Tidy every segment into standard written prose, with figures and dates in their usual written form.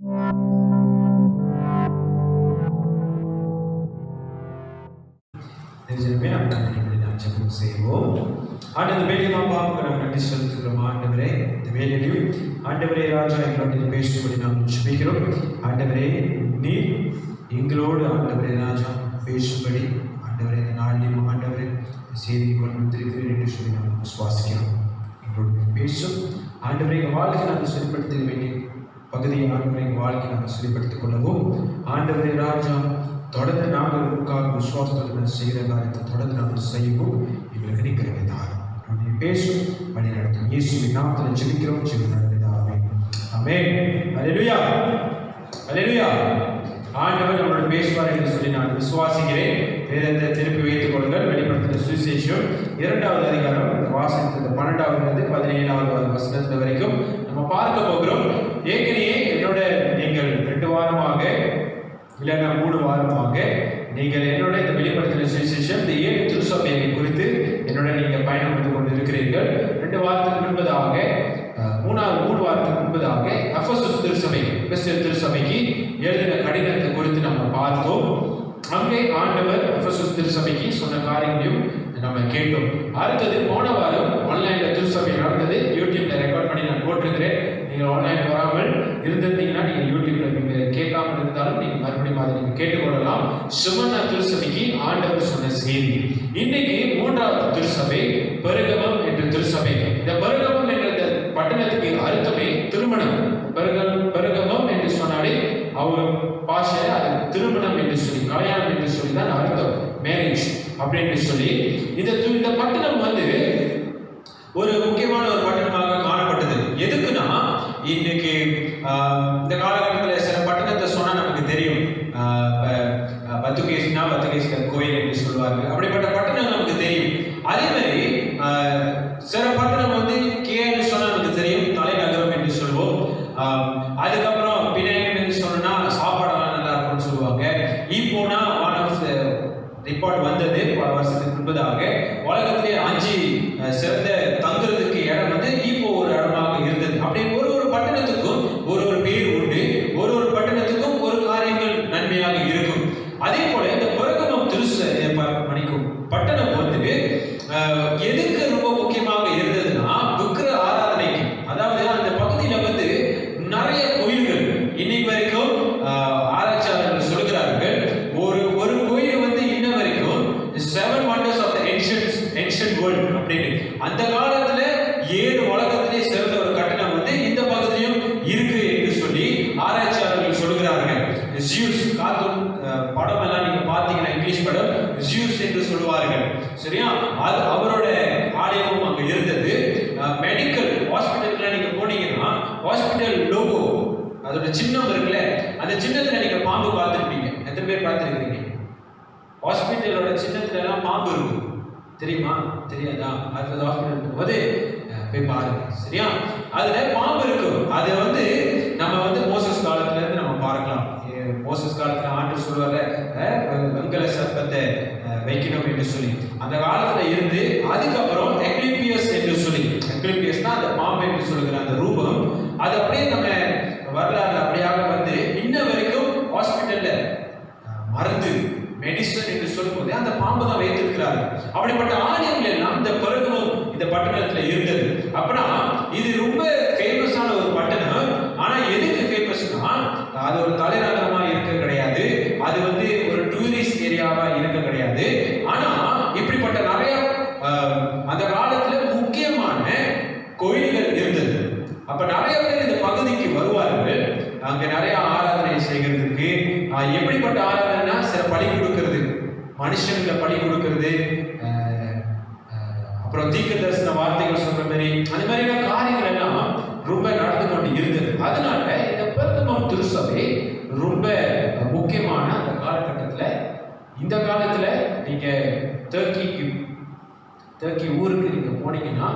ஜெபம் செய்வோம். ஆண்டவர் வேலையை அப்பாவுக்கு நாம் நன்றி செலுத்துகிறோம். ஆண்டவரே, இந்த வேலையிலும் ஆண்டவரே ராஜா எங்களோட பேசும்படி நாம் ஜெபிக்கிறோம். ஆண்டவரே, நீ எங்களோடு ஆண்டவரே ராஜா பேசும்படி ஆண்டவரே இந்த நாளிலும் ஆண்டவரே செய்தி கொண்டு வந்திருக்கிறேன் என்று சொல்லி நாம் விசுவாசிக்கிறோம். எங்களோட பேசும் ஆண்டவரை எங்கள் வாழ்க்கை நாங்கள் சரிப்படுத்த வேண்டிய பகுதியை ஆண்டவரை எங்கள் வாழ்க்கை நாங்கள் சரிப்படுத்திக் கொள்ளவும் ஆண்டவரே ராஜா தொடர்ந்து நாங்கள் உட்கார்ந்து விசுவாசத்துடன் செய்கிற காரியத்தை தொடர்ந்து நாங்கள் செய்யவும் எங்களுக்கு நீக்கிறவே தாரும் பேசும் வழி நடத்தும். இயேசுவின் நாமத்தில் ஜெபிக்கிறோம். ஆமென். ஆமென். அல்லேலூயா. அல்லேலூயா. ஆண்டவர் நம்மளோட பேசுவார் என்று சொல்லி நான் விசுவாசிக்கிறேன். வேதத்தை திருப்பி வைத்துக் கொள்ளுங்கள். வெளிப்படுத்தின சுவிசேஷம் 2வது அதிகாரம் வாசகத்தில் 12வது 17வது வசனத்து வரைக்கும் நம்ம பார்க்க போகிறோம். ஏற்கனவே என்னோட நீங்கள் 2 வாரமாக இல்லைன்னா 3 வாரமாக நீங்கள் என்னோட இந்த வெளிப்படுத்தின சுவிசேஷம் இந்த 7 திருச்சபையை குறித்து என்னோட நீங்கள் பயணம் வந்து கொண்டு இருக்கிறீர்கள். 2 வாரத்துக்கு முன்பதாக 3 வாரத்துக்கு முன்பதாக எபேசு திருச்சபைக்கு எழுதின கடிதத்தை குறித்து நம்ம பார்த்தோம். அங்கே ஆண்டவர் எபேசு திருச்சபைக்கு சொன்ன காரியங்களையும் நம்ம கேட்டோம். அடுத்தது போன வாரம் ஆன்லைன்ல திருச்சபை நடந்தது. யூடியூப்ல ரெக்கார்ட் பண்ணி நான் போட்டிருக்கிறேன். நீங்கள் ஆன்லைன் வராமல் இருந்திருந்தீங்கன்னா நீங்கள் யூடியூப்ல நீங்க கேட்காமல் இருந்தாலும் நீங்க மறுபடியும் அதை நீங்க கேட்டுக்கொள்ளலாம். சுமன்னா திருச்சபைக்கு ஆண்டவர் சொன்ன செய்தி. இன்னைக்கு 3வது திருச்சபை பெருகமம் என்ற திருச்சபை. இந்த பெருகமம் என்ற பட்டணத்துக்கு அர்த்தமே திருமணம். பெருகமம் என்று சொன்னாலே அவர் பாஷை அது திருமணம் என்று சொல்லி கல்யாணம் என்று சொல்லி தான் அர்த்தம், மேரேஜ் அப்படின்னு சொல்லி. இந்த பட்டணம் வந்து ஒரு முக்கியமான ஒரு பட்டணமாக காணப்பட்டது. எதுக்குன்னா இன்னைக்கு இந்த காலகட்டத்தில் சில பட்டணத்தை சொன்னா நமக்கு தெரியும். பத்துகேசினா பத்துகேஸ்வரர் கோயில் என்று சொல்வார்கள். அப்படிப்பட்ட பட்டணம் நமக்கு தெரியும். அதே மாதிரி சில பட்டணம் வந்து கேன்னு சொன்னா நமக்கு தெரியும், தலைநகரம் என்று சொல்லுவோம். அதுக்கப்புறம் பினாயம் என்று சொன்னா சாப்பாடெல்லாம் நல்லா இருக்கும்னு சொல்லுவாங்க. இப்போனா ஒன் ஆஃப் ரிப்போர்ட் வந்தது பல வருஷத்துக்கு முன்பதாக உலகத்திலே 5 சிறந்த தங்குறதுக்கு இடம் வந்து இப்போ ஒரு இடமாக இருந்தது. அப்படி ஒரு பட்டணத்துக்கும் ஒரு பேர் உண்டு. ஒரு பட்டணத்துக்கும் ஒரு காரியங்கள் நன்மையாக இருக்கும். அதே போல இந்த பெருகமம் பட்டணம் வந்து எதுக்கு ரொம்ப முக்கியமாக இருந்ததுன்னா விக்கிர ஆராதனைக்கு. அதாவது அந்த பகுதியில வந்து நிறைய கோயில்கள் இன்னைக்கு வரைக்கும் ஆராய்ச்சியாளர்கள் சொல்கிறார்கள். ஒரு கோயில் வந்து இன்ன வரைக்கும் 7 wonders of the ancient world அப்படின்னு அந்த காலத்துல 7 உலகத்திலே சிறந்த ஒரு கட்டணம் வந்து இந்த பகுதியிலும் இருக்கு என்று சொல்லி ஆராய்ச்சியாளர்கள் சொல்கிறார்கள். ஜியூஸ் கார்ட்டூன் படம் எல்லாம் நீங்க பாத்தீங்கன்னா இங்கிலீஷ் படம் ஜியூஸ் என்று சொல்லுவார்கள். சரியா? அது அவரோட ஆலயமும் அங்க இருந்தது. மெடிக்கல் ஹாஸ்பிட்டல்ல நீங்க போனீங்கன்னா ஹாஸ்பிட்டல் லோகோ அதோட சின்னம் இருக்குல்ல, அந்த சின்னத்துல நீங்க பாம்பு பார்த்துருப்பீங்க. எத்தனை பேர் பார்த்துருக்கீங்க? ஹாஸ்பிட்டலோட சின்னத்துல எல்லாம் பாம்பு இருக்கும், தெரியுமா? தெரியாதா? அது ஹாஸ்பிட்டல் போது போய் பாருங்க. சரியா? அதுல பாம்பு இருக்கும். அது வந்து நம்ம வந்து மோசஸ் காலத்துல இருந்து நம்ம பார்க்கலாம். மோசஸ் காலத்துல ஆண்டு சொல்லுவாங்க வெங்கல சர்ப்பத்தை வைக்கணும் என்று சொல்லி அந்த காலத்துல இருந்து அதுக்கப்புறம் எக்லிபியஸ் என்று சொல்லி, எக்லிபியஸ்னா அந்த பாம்பு என்று சொல்லுகிற அந்த ரூபம் அது அப்படியே நம்ம வரலாறு அப்படியாக வந்து இன்ன வரைக்கும் ஹாஸ்பிட்டல்ல மருந்து மெடிசன் என்று சொல்லும்போது அந்த பாம்பு தான் வைத்திருக்கிறார்கள். அப்படிப்பட்ட ஆலயங்கள் எல்லாம் இந்த பெருகமம் இந்த பட்டணத்துல இருந்தது. அப்படின்னா இது ரொம்ப ஃபேமஸான ஒரு பட்டணம். ஆனா எதுக்கு ஃபேமஸ்னா அது ஒரு தலைநகரமா இருக்க கிடையாது, அது வந்து ஒரு டூரிஸ்ட் ஏரியாவா இருக்க கிடையாது. ஆனா இப்படிப்பட்ட நிறைய அந்த காலத்துல முக்கியமான கோயில்கள் இருந்தது. அப்ப நிறைய பேர் இந்த பகுதிக்கு வருவார்கள். அங்க நிறைய ஆராதனை செய்கிறதுக்கு. எப்படிப்பட்ட ஆராதனைனா சில பலி கொடுக்கிறது, மனுஷங்களை பலி கொடுக்கிறது, அப்புறம் தீர்க்க தரிசன வார்த்தைகள் சொல்ற மாதிரி அந்த மாதிரியான காரியங்கள் எல்லாம் ரொம்ப நடந்து கொண்டு இருந்தது. அதனால இந்த பெருகமம் திருச்சபை ரொம்ப முக்கியமான அந்த காலகட்டத்துல. இந்த காலத்துல நீங்க டர்க்கி ஊருக்கு நீங்க போனீங்கன்னா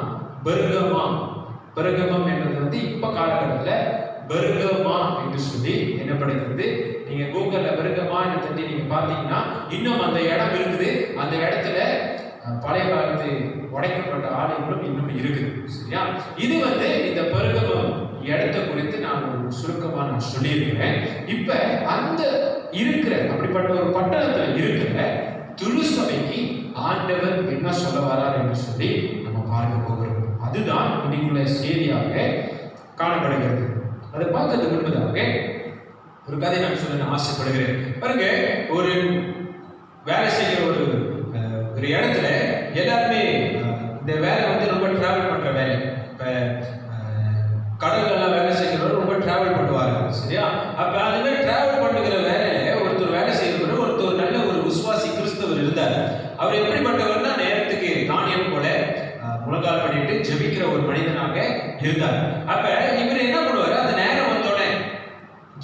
பெருகமம் என்றது வந்து இப்ப காலகட்டத்துல பெருகமா என்று சொல்லி என்ன படுகிறது. நீங்க கூகுள்ல பெருகமா என்று தட்டி நீங்க பாத்தீங்கன்னா இன்னும் அந்த இடம் இருக்குது. அந்த இடத்துல பழைய காலத்து உடைக்கப்பட்ட ஆலயங்களும் இன்னும் இருக்குது. சரியா? இது வந்து இந்த பெருகமம் இடத்தை குறித்து நான் ஒரு சுருக்கமா நான் சொல்லியிருக்கிறேன். இப்ப அந்த இருக்கிற அப்படிப்பட்ட ஒரு பட்டணத்துல இருக்கிற திருச்சபைக்கு ஆண்டவர் என்ன சொல்ல வரார் என்று சொல்லி நம்ம பார்க்க போகிறோம். அதுதான் இன்னைக்குள்ள செய்தியாக காணப்படுகிறது. அதை பார்க்கறதுக்கு முன்பதாக ஒரு கதை நான் சொல்ல ஆசைப்படுகிறேன். பாருங்க, ஒரு வேலை செய்கிற ஒரு இடத்துல எல்லாருமே இந்த வேலை வந்து ரொம்ப டிராவல் பண்ற வேலை. இப்ப கடல்லாம் வேலை செய்கிறவர் ரொம்ப டிராவல் பண்ணுவாங்க, சரியா? அப்ப அந்த மாதிரி டிராவல் பண்ணுகிற வேலையில ஒருத்தர் வேலை செய்கிறவர் ஒருத்தர் நல்ல ஒரு விசுவாசி கிறிஸ்தவர் இருந்தார். அவர் எப்படிப்பட்டவர்னா நேரத்துக்கு தானியம் போல முழங்கால் பண்ணிட்டு ஜெபிக்கிற ஒரு மனிதனாக இருந்தார். அப்ப இவர் என்ன பண்ணுவாரு, அந்த நேரம் வந்தோடனே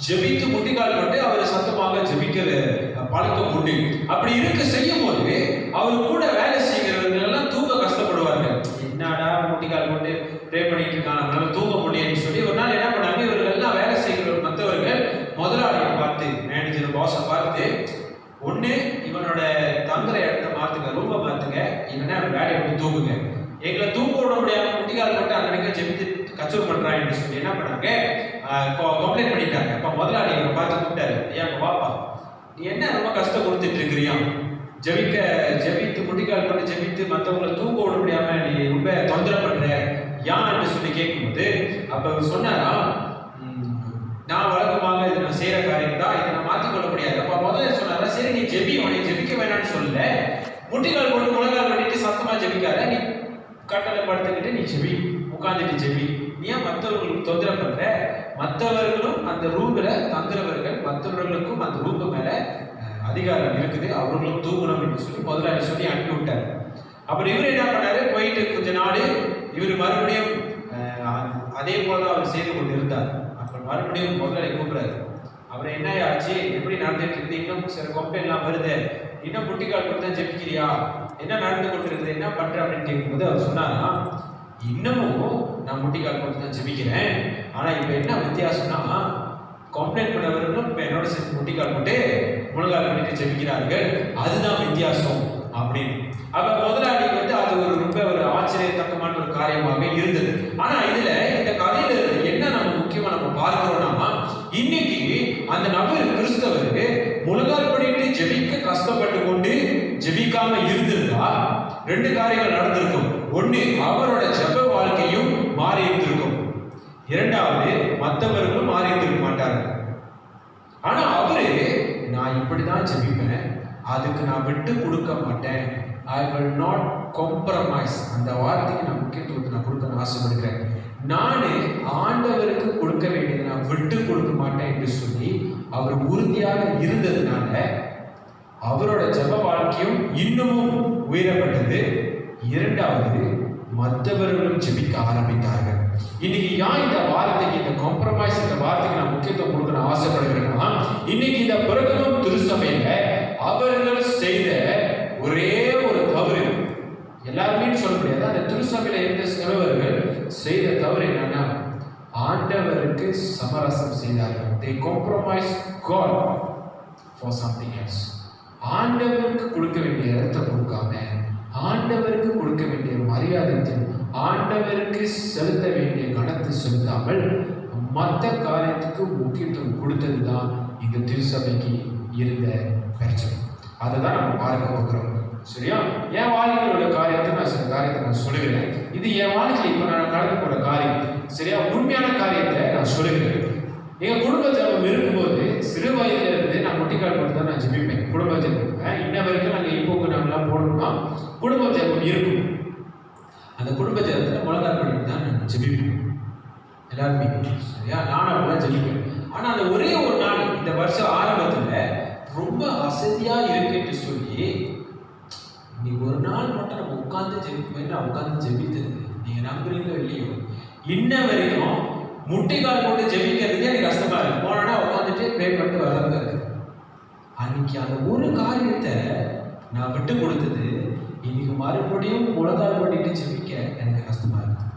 ஜெபித்து முட்டிக்கால் போட்டு அவர் சத்தமாக ஜெபிக்கிற பழக்கம் உண்டு. அப்படி இருக்க செய்யும் போது அவர் கூட வேலை செய்கிறவர்கள் எல்லாம் தூங்க கஷ்டப்படுவார்கள். என்னடா முட்டிக்கால் போட்டு ப்ரே பண்ணிட்டு இருக்காங்க, நம்மளால தூங்க முடியும்னு சொல்லி ஒரு நாள் என்ன பண்ணாங்க, இவர்கள் எல்லாம் வேலை செய்கிற மற்றவர்கள் முதலாளியை பார்த்து, மேனேஜர் பாஸை பார்த்து, ஒண்ணு இவனோட தங்குற இடத்த மாத்துங்க, ரூபை மாத்துங்க, இல்லைன்னா வேலையை விட்டு தூங்குங்க, எங்களை தூங்க விட முடியாம முட்டிக்கால் போட்டு அங்கே ஜெபித்து கச்சூர் பண்றான்னு சொல்லி என்ன பண்ணாங்க, கம்ப்ளைண்ட் பண்ணிட்டாங்க. அப்ப முதலாளி இவரை பார்த்து கூப்பிட்டாரு, ஐயா வாப்பா, நீ என்ன ரொம்ப கஷ்டம் கொடுத்துட்டு இருக்கிறியா, ஜெபித்து முட்டிக்கால் போட்டு ஜெபித்து மற்றவங்களை தூங்க விட முடியாம நீ ரொம்ப தொந்தரவு பண்ற யான்னு சொல்லி கேட்கும்போது, அப்ப அவர் சொன்னாரா, நான் வழக்கமாக இதை நான் செய்யற காரியம் தான், இதை நான் மாற்றிக்கொள்ள முடியாது. அப்ப முதல்ல சொன்னாரா, சரி நீ ஜெபி, உனக்கு ஜெபிக்க வேணாம்னு சொல்லல, முட்டிக்கால் போட்டு முழங்கால் பண்ணிட்டு சத்தமா ஜெபிக்காத, நீ கட்டளை படுத்துக்கிட்டு நீ ஜெபி, உட்காந்துட்டு ஜெபி, நீ ஏன் மற்றவர்களுக்கு தொந்தரவு பண்ற, மற்றவர்களும் அந்த ரூம்ல தங்குறவர்கள், மற்றவர்களுக்கும் அந்த ரூம் மேல அதிகாரம் இருக்குது, அவர்களும் தூங்கணும் என்று சொல்லி முதலாளி சொல்லி அனுப்பி விட்டார். அப்புறம் இவர் என்ன பண்ணாரு, போயிட்டு கொஞ்ச நாள் இவர் மறுபடியும் அதே போல அவர் செய்து கொண்டு இருந்தார். அப்புறம் மறுபடியும் முதலாளி கூப்பிடுறாரு, அவர் என்ன ஆச்சு, எப்படி நடந்துட்டு இருந்து, இன்னும் சில கம்ப்ளைண்ட்லாம் வருது, இன்னும் முட்டிக்கால் போட்டு தான் ஜெபிக்கிறியா, என்ன நடந்து கொண்டு இருக்குது, என்ன பண்ற அப்படின்னு கேட்கும்போது அவர் சொன்னாரா, இன்னமும் நான் முட்டிக்கால் போட்டு தான் ஜெபிக்கிறேன், ஆனா இப்ப என்ன வித்தியாசம்னா, கம்ப்ளைண்ட் பண்ணவர்களும் இப்ப என்னோட சேர்த்து முட்டிக்கால் போட்டு முழங்கால் பண்ணிட்டு ஜெபிக்கிறார்கள், அதுதான் வித்தியாசம் அப்படின்னு. அப்ப முதலாளிக்கு வந்து அது ரொம்ப ஒரு ஆச்சரியத்தக்கமான ஒரு காரியமாக இருந்தது. ஆனா இதுல இந்த கதையில என்ன நம்ம முக்கியமா நம்ம பார்க்கிறோம்னா, இன்னைக்கு அந்த நபர் கிறிஸ்தவருக்கு முழங்கால் பண்ணிட்டு ஜெபிக்க கஷ்டப்பட்டு கொண்டு ஜெபிக்காம இருந்திருந்தா ரெண்டு காரியங்கள் நடந்திருக்கும். ஒண்ணு, அவரோட ஜெப வாழ்க்கையும் மாறி இருந்திருக்கும். இரண்டாவது, மற்றவர்களும் மாறி இருந்திருக்க மாட்டார்கள். ஆனா அவரு, நான் இப்படிதான் ஜெபிப்பேன், அதுக்கு நான் விட்டு கொடுக்க மாட்டேன், ஐ வில் நாட் காம்ப்ரமைஸ், அந்த வார்த்தைக்கு நான் முக்கியத்துவத்தை நான் கொடுக்க ஆசைப்படுகிறேன், நான் ஆண்டவருக்கு கொடுக்க வேண்டியதை நான் விட்டு கொடுக்க மாட்டேன் என்று சொல்லி அவர் உறுதியாக இருந்ததுனால அவரோட ஜெப வாழ்க்கையும் இன்னமும் உயரப்பட்டது. இரண்டாவது, மற்றவர்களும் ஜெபிக்க ஆரம்பித்தார்கள். இன்னைக்கு ஏன் இந்த வார்த்தைக்கு, இந்த காம்ப்ரமைஸ் இந்த வார்த்தைக்கு நான் முக்கியத்துவம் கொடுக்க நான் ஆசைப்படுகிறேன்னா, இன்னைக்கு இந்த பிரகமம் திருச்சபையில அவர்கள் செய்த ஒரே ஒரு தவறு, எல்லாருமே சொல்ல முடியாது, அந்த திருச்சபையில இருந்த சிலவர்கள் செய்த தவறு என்னன்னா, ஆண்டவருக்கு சமரசம் செய்தார்கள். They compromised God for something else. ஆண்டவருக்கு கொடுக்க வேண்டிய இடத்தை கொடுக்காம, ஆண்டவருக்கு கொடுக்க வேண்டிய மரியாதையும், ஆண்டவருக்கு செலுத்த வேண்டிய கணத்தை செலுத்தாமல் மற்ற காரியத்துக்கு முக்கியத்துவம் கொடுத்ததுதான் இந்த திருச்சபைக்கு இருந்த பிரச்சனை. அதை தான் நம்ம பார்க்க போகிறோம், சரியா? என் வாழ்க்கையோட காரியத்தை நான் சில காரியத்தை நான் சொல்லுகிறேன். இது என் வாழ்க்கையில் இப்போ நான் கடந்து போற காரியம், சரியா? உண்மையான காரியத்தை நான் சொல்லுகிறேன். எங்க குடும்ப ஜெபம் இருக்கும்போது சிறு வயதுல இருந்து நான் முட்டிக்கால் போட்டு தான் நான் ஜெபிப்பேன். குடும்ப ஜெபம் இன்ன வரைக்கும் நாங்கள் இப்போக்கு நாங்களாம் போனோம்னா குடும்ப ஜெபம் இருக்கும். அந்த குடும்ப ஜெபத்தில் முழங்கால் பண்ணிட்டு தான் நான் ஜெபிப்பேன், எல்லாருமே, சரியா? நானும் அப்படிலாம் ஜெபிப்பேன். ஆனா அந்த ஒரே ஒரு நாள் இந்த வருஷம் ஆரம்பத்துல ரொம்ப அசதியா இருக்குன்னு சொல்லி, இன்னைக்கு ஒரு நாள் மட்டும் நம்ம உட்கார்ந்து ஜெபிப்பேன், நான் உட்கார்ந்து ஜெபித்தது நீங்க நம்புறீங்களோ இல்லையோ, இன்ன வரைக்கும் முட்டிக்கால் போட்டு ஜெபிக்கிறதுக்கே எனக்கு கஷ்டமா இருக்கு. போனா உட்காந்துட்டு ப்ரே பண்ணிட்டு வர்றதா இருக்கு. அன்னைக்கு அந்த ஒரு காரியத்தை நான் விட்டு கொடுத்தது, இன்னைக்கு மறுபடியும் முழங்கால் போட்டுட்டு ஜெபிக்க எனக்கு கஷ்டமா இருக்கு.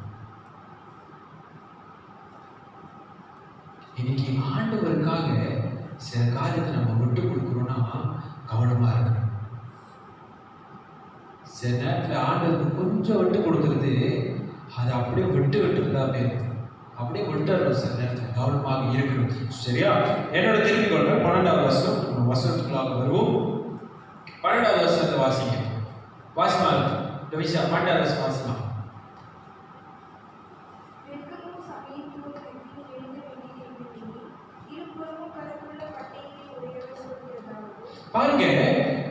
இன்னைக்கு ஆண்டவருக்காக சில காரியத்தை நம்ம விட்டு கொடுக்குறோம்னா கவனமா இருக்கணும். சில நேரத்தில் ஆண்டவருக்கு கொஞ்சம் விட்டு கொடுக்கறது, அதை அப்படியே விட்டு விட்டுருந்தா போயிருது. அப்படியே விட்டுறோம் சில நேரத்தில். கவனமாக இருக்கணும். சரியா? என்னோட திருப்பி கொள்ற 12வது வசனம், நம்ம வசனத்துக்குள்ளாக வருவோம். 12வது வசனத்தை வாசிங்க. வாசிமா விஷா 12வது வசனம் வாசிமா. பாருங்க,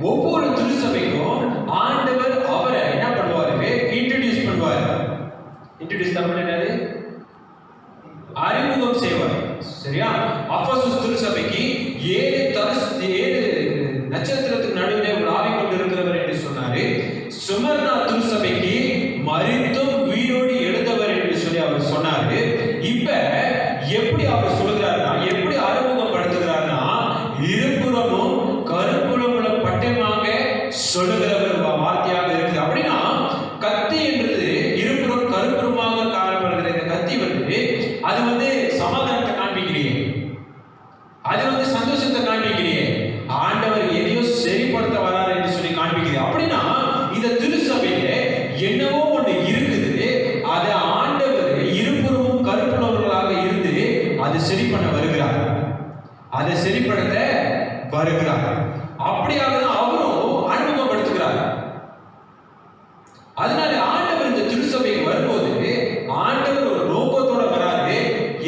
ஒவ்வொரு திருச்சபைக்கும் ஆண்டவர் அவரை என்ன பண்ணுவாரு? இன்ட்ரோடியூஸ் பண்ணுவாரு. இன்ட்ரோடியூஸ் தமிழ் என்னது? அறிமுகம் செய்வார். சரியா? அபசோஸ் திருச்சபைக்கு 7 நட்சத்திரத்துக்கு நடுவே உலாவிக் கொண்டிருக்கிறவர் என்று சொன்னாரு. சுமர்னா திருச்சபைக்கு மரித்தும் உயிரோடு எழுந்தவர் என்று சொல்லி அவர் சொன்னாரு. இப்ப எப்படி அவர் சொல்கிறார்னா, எப்படி அறிமுகப்படுத்துகிறார்னா, இருபுறமும் கருப்புலமுள்ள பட்டயமாக சொல்லுகிறவர் வார்த்தையாக இருக்குது. அப்படின்னா கத்தி என்றது இருபுறம் கருப்புறமாக காணப்படுகிற இந்த கத்தி அது சமாதானத்தை காண்பிக்கிறீங்க, அது சந்தோஷத்தை காண்பிக்கிறீங்க, ஆண்டவர் எதையோ சரிப்படுத்த வராரு என்று சொல்லி காண்பிக்கிறீங்க. அப்படின்னா இந்த திருச்சபையில என்னவோ ஒன்று இருக்குது, அதை ஆண்டவர் இருபுறமும் கருப்புள்ளவர்களாக இருந்து அதை சரி பண்ண வருகிறார், அதை சரிப்படுத்த வருகிறார். அப்படியாக தான் அவரும் அறிமுகப்படுத்துகிறார். அதனால ஆண்டவர் இந்த திருச்சபைக்கு வரும்போது ஆண்டவர் ஒரு நோக்கத்தோட வராது,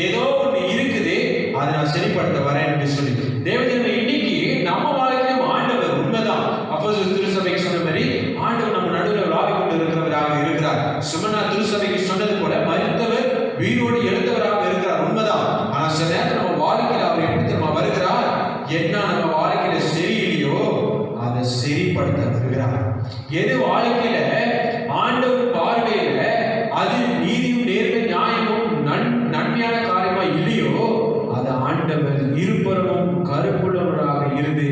ஏதோ ஒன்று இருக்குது, அதை நான் சரிப்படுத்த வரேன் என்று சொல்லி. தேவஜனமே, இன்னைக்கு நம்ம வாழ்க்கையிலும் ஆண்டவர் உண்மைதான். அப்போஸ்தலர் திருச்சபைக்கு சொன்ன மாதிரி ஆண்டவர் நம்ம நடுவில் விளாவிக் கொண்டு இருக்கிறவராக இருக்கிறார். சுமனா திருச்சபைக்கு சொன்னது போல மரித்தவர் உயிரோடு எழுந்தவராக இருக்கிறார், உண்மைதான். ஆனா சில நேரத்தில் நம்ம வாழ்க்கையில் அவர் எப்படி நம்ம வருகிறார், என்ன நம்ம வாழ்க்கையில சரியில்லையோ அதை சரிப்படுத்த வருகிறார். எது வாழ்க்கையில ஆண்டவர் பார்வையில அது நீதியும் நேர்மை நியாயமும் நன்மையான காரியமா இல்லையோ, அது ஆண்டவர் இருபுறமும் கருப்புள்ளவராக இருந்து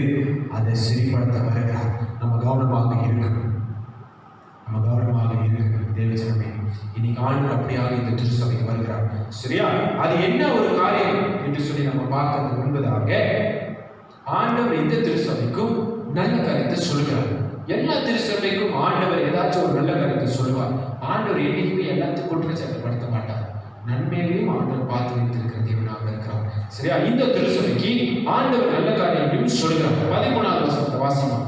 அதை சரிப்படுத்த வருகிறார். நம்ம கவனமாக இருக்கணும், நம்ம கவனமாக இருக்கணும். தேவஜனமே, இன்னைக்கு ஆண்டவர் அப்படியாக இந்த திருச்சபைக்கு வருகிறார். சரியா? அது என்ன ஒரு காரியம் என்று சொல்லி நம்ம பார்க்கறது முன்பதாக, ஆண்டவர் இந்த திருச்சபைக்கும் நல்ல காரியத்தை சொல்கிறார். எல்லா திருச்சபைக்கும் ஆண்டவர் ஏதாச்சும் ஒரு நல்ல காரியத்தை சொல்லுவார். ஆண்டவர் என்னைக்குமே எல்லாத்தையும் குற்றச்சாட்டுப்படுத்த மாட்டார். நன்மைகளையும் ஆண்டவர் பார்த்து வைத்திருக்கிற தேவனாக இருக்கிறார். சரியா? இந்த திருச்சபைக்கு ஆண்டவர் நல்ல காரியம் சொல்கிறார். 13வது வசனத்தை வாசிமா.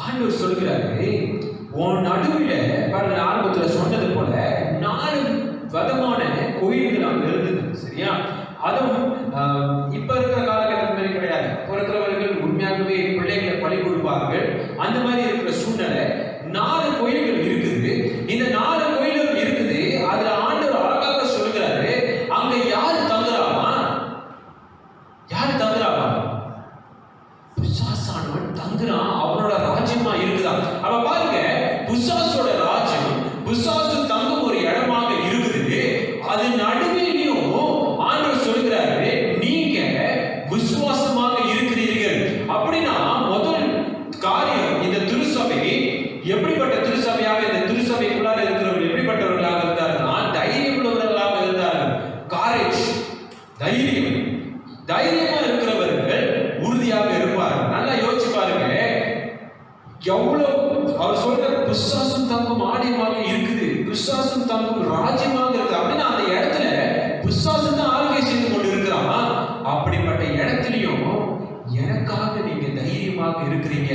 ஆண்டவர் சொல்கிறாரு, உன் நடுவில் பாருங்க, ஆரம்பத்தில் சொன்னது போல 4 விதமான கோயில்கள் அங்க இருந்தது. சரியா? அதுவும் இப்ப இருக்கிற காலகட்டத்தில் மாதிரி கிடையாது. இப்ப இருக்கிறவர்கள் உண்மையாகவே பிள்ளைகளை பலி கொடுப்பார்கள். அந்த மாதிரி இருக்கிற சூழ்நிலை 4 கோயில்கள் இருக்குது. இந்த 4 கோயில்கள் இருக்குது. அதுல ஆண்டவர் அழகாக சொல்கிறாரு, அங்க யாரு தங்குறாமா? யாரு தங்குறாமா? பிசாசானவன் தங்குறான். அவனோட ராஜ்யமா இருக்குதா? அப்ப பாருங்க, பிசாசோட ராஜ்யம், பிசாசு தங்கும் ஒரு இடமாக இருக்குது. அது நடுவிலையும் ஆண்டவர் சொல்கிறாரு, நீங்க விசுவாசமாக இருக்கிறீர்கள். அப்படின்னா முதல் காரியம், இந்த திருச்சபை எப்படிப்பட்ட திருச்சபையாக, இந்த திருச்சபைக்குள்ளார இருக்கிறவர்கள் எப்படிப்பட்டவர்களாக இருந்தார்கள்னா, தைரியம் உள்ளவர்களாக இருந்தார்கள். காரேஜ், தைரியமா இருக்கிறவர்கள் உறுதியாக இருப்பார்கள். நல்லா யோசிச்சு பாருங்க, எவ்வளவு அவர் சொல்ற பிசாசும் தங்கும் ஆலயமாக இருக்குது, பிசாசும் தங்கும் ராஜ்யமாக இருக்குது. அப்படின்னா அந்த இடத்துல பிசாசு தான் ஆளுகை செய்து கொண்டு இருக்கிறான். அப்படிப்பட்ட இடத்துலயும் எனக்காக நீங்க தைரியமாக இருக்கிறீங்க,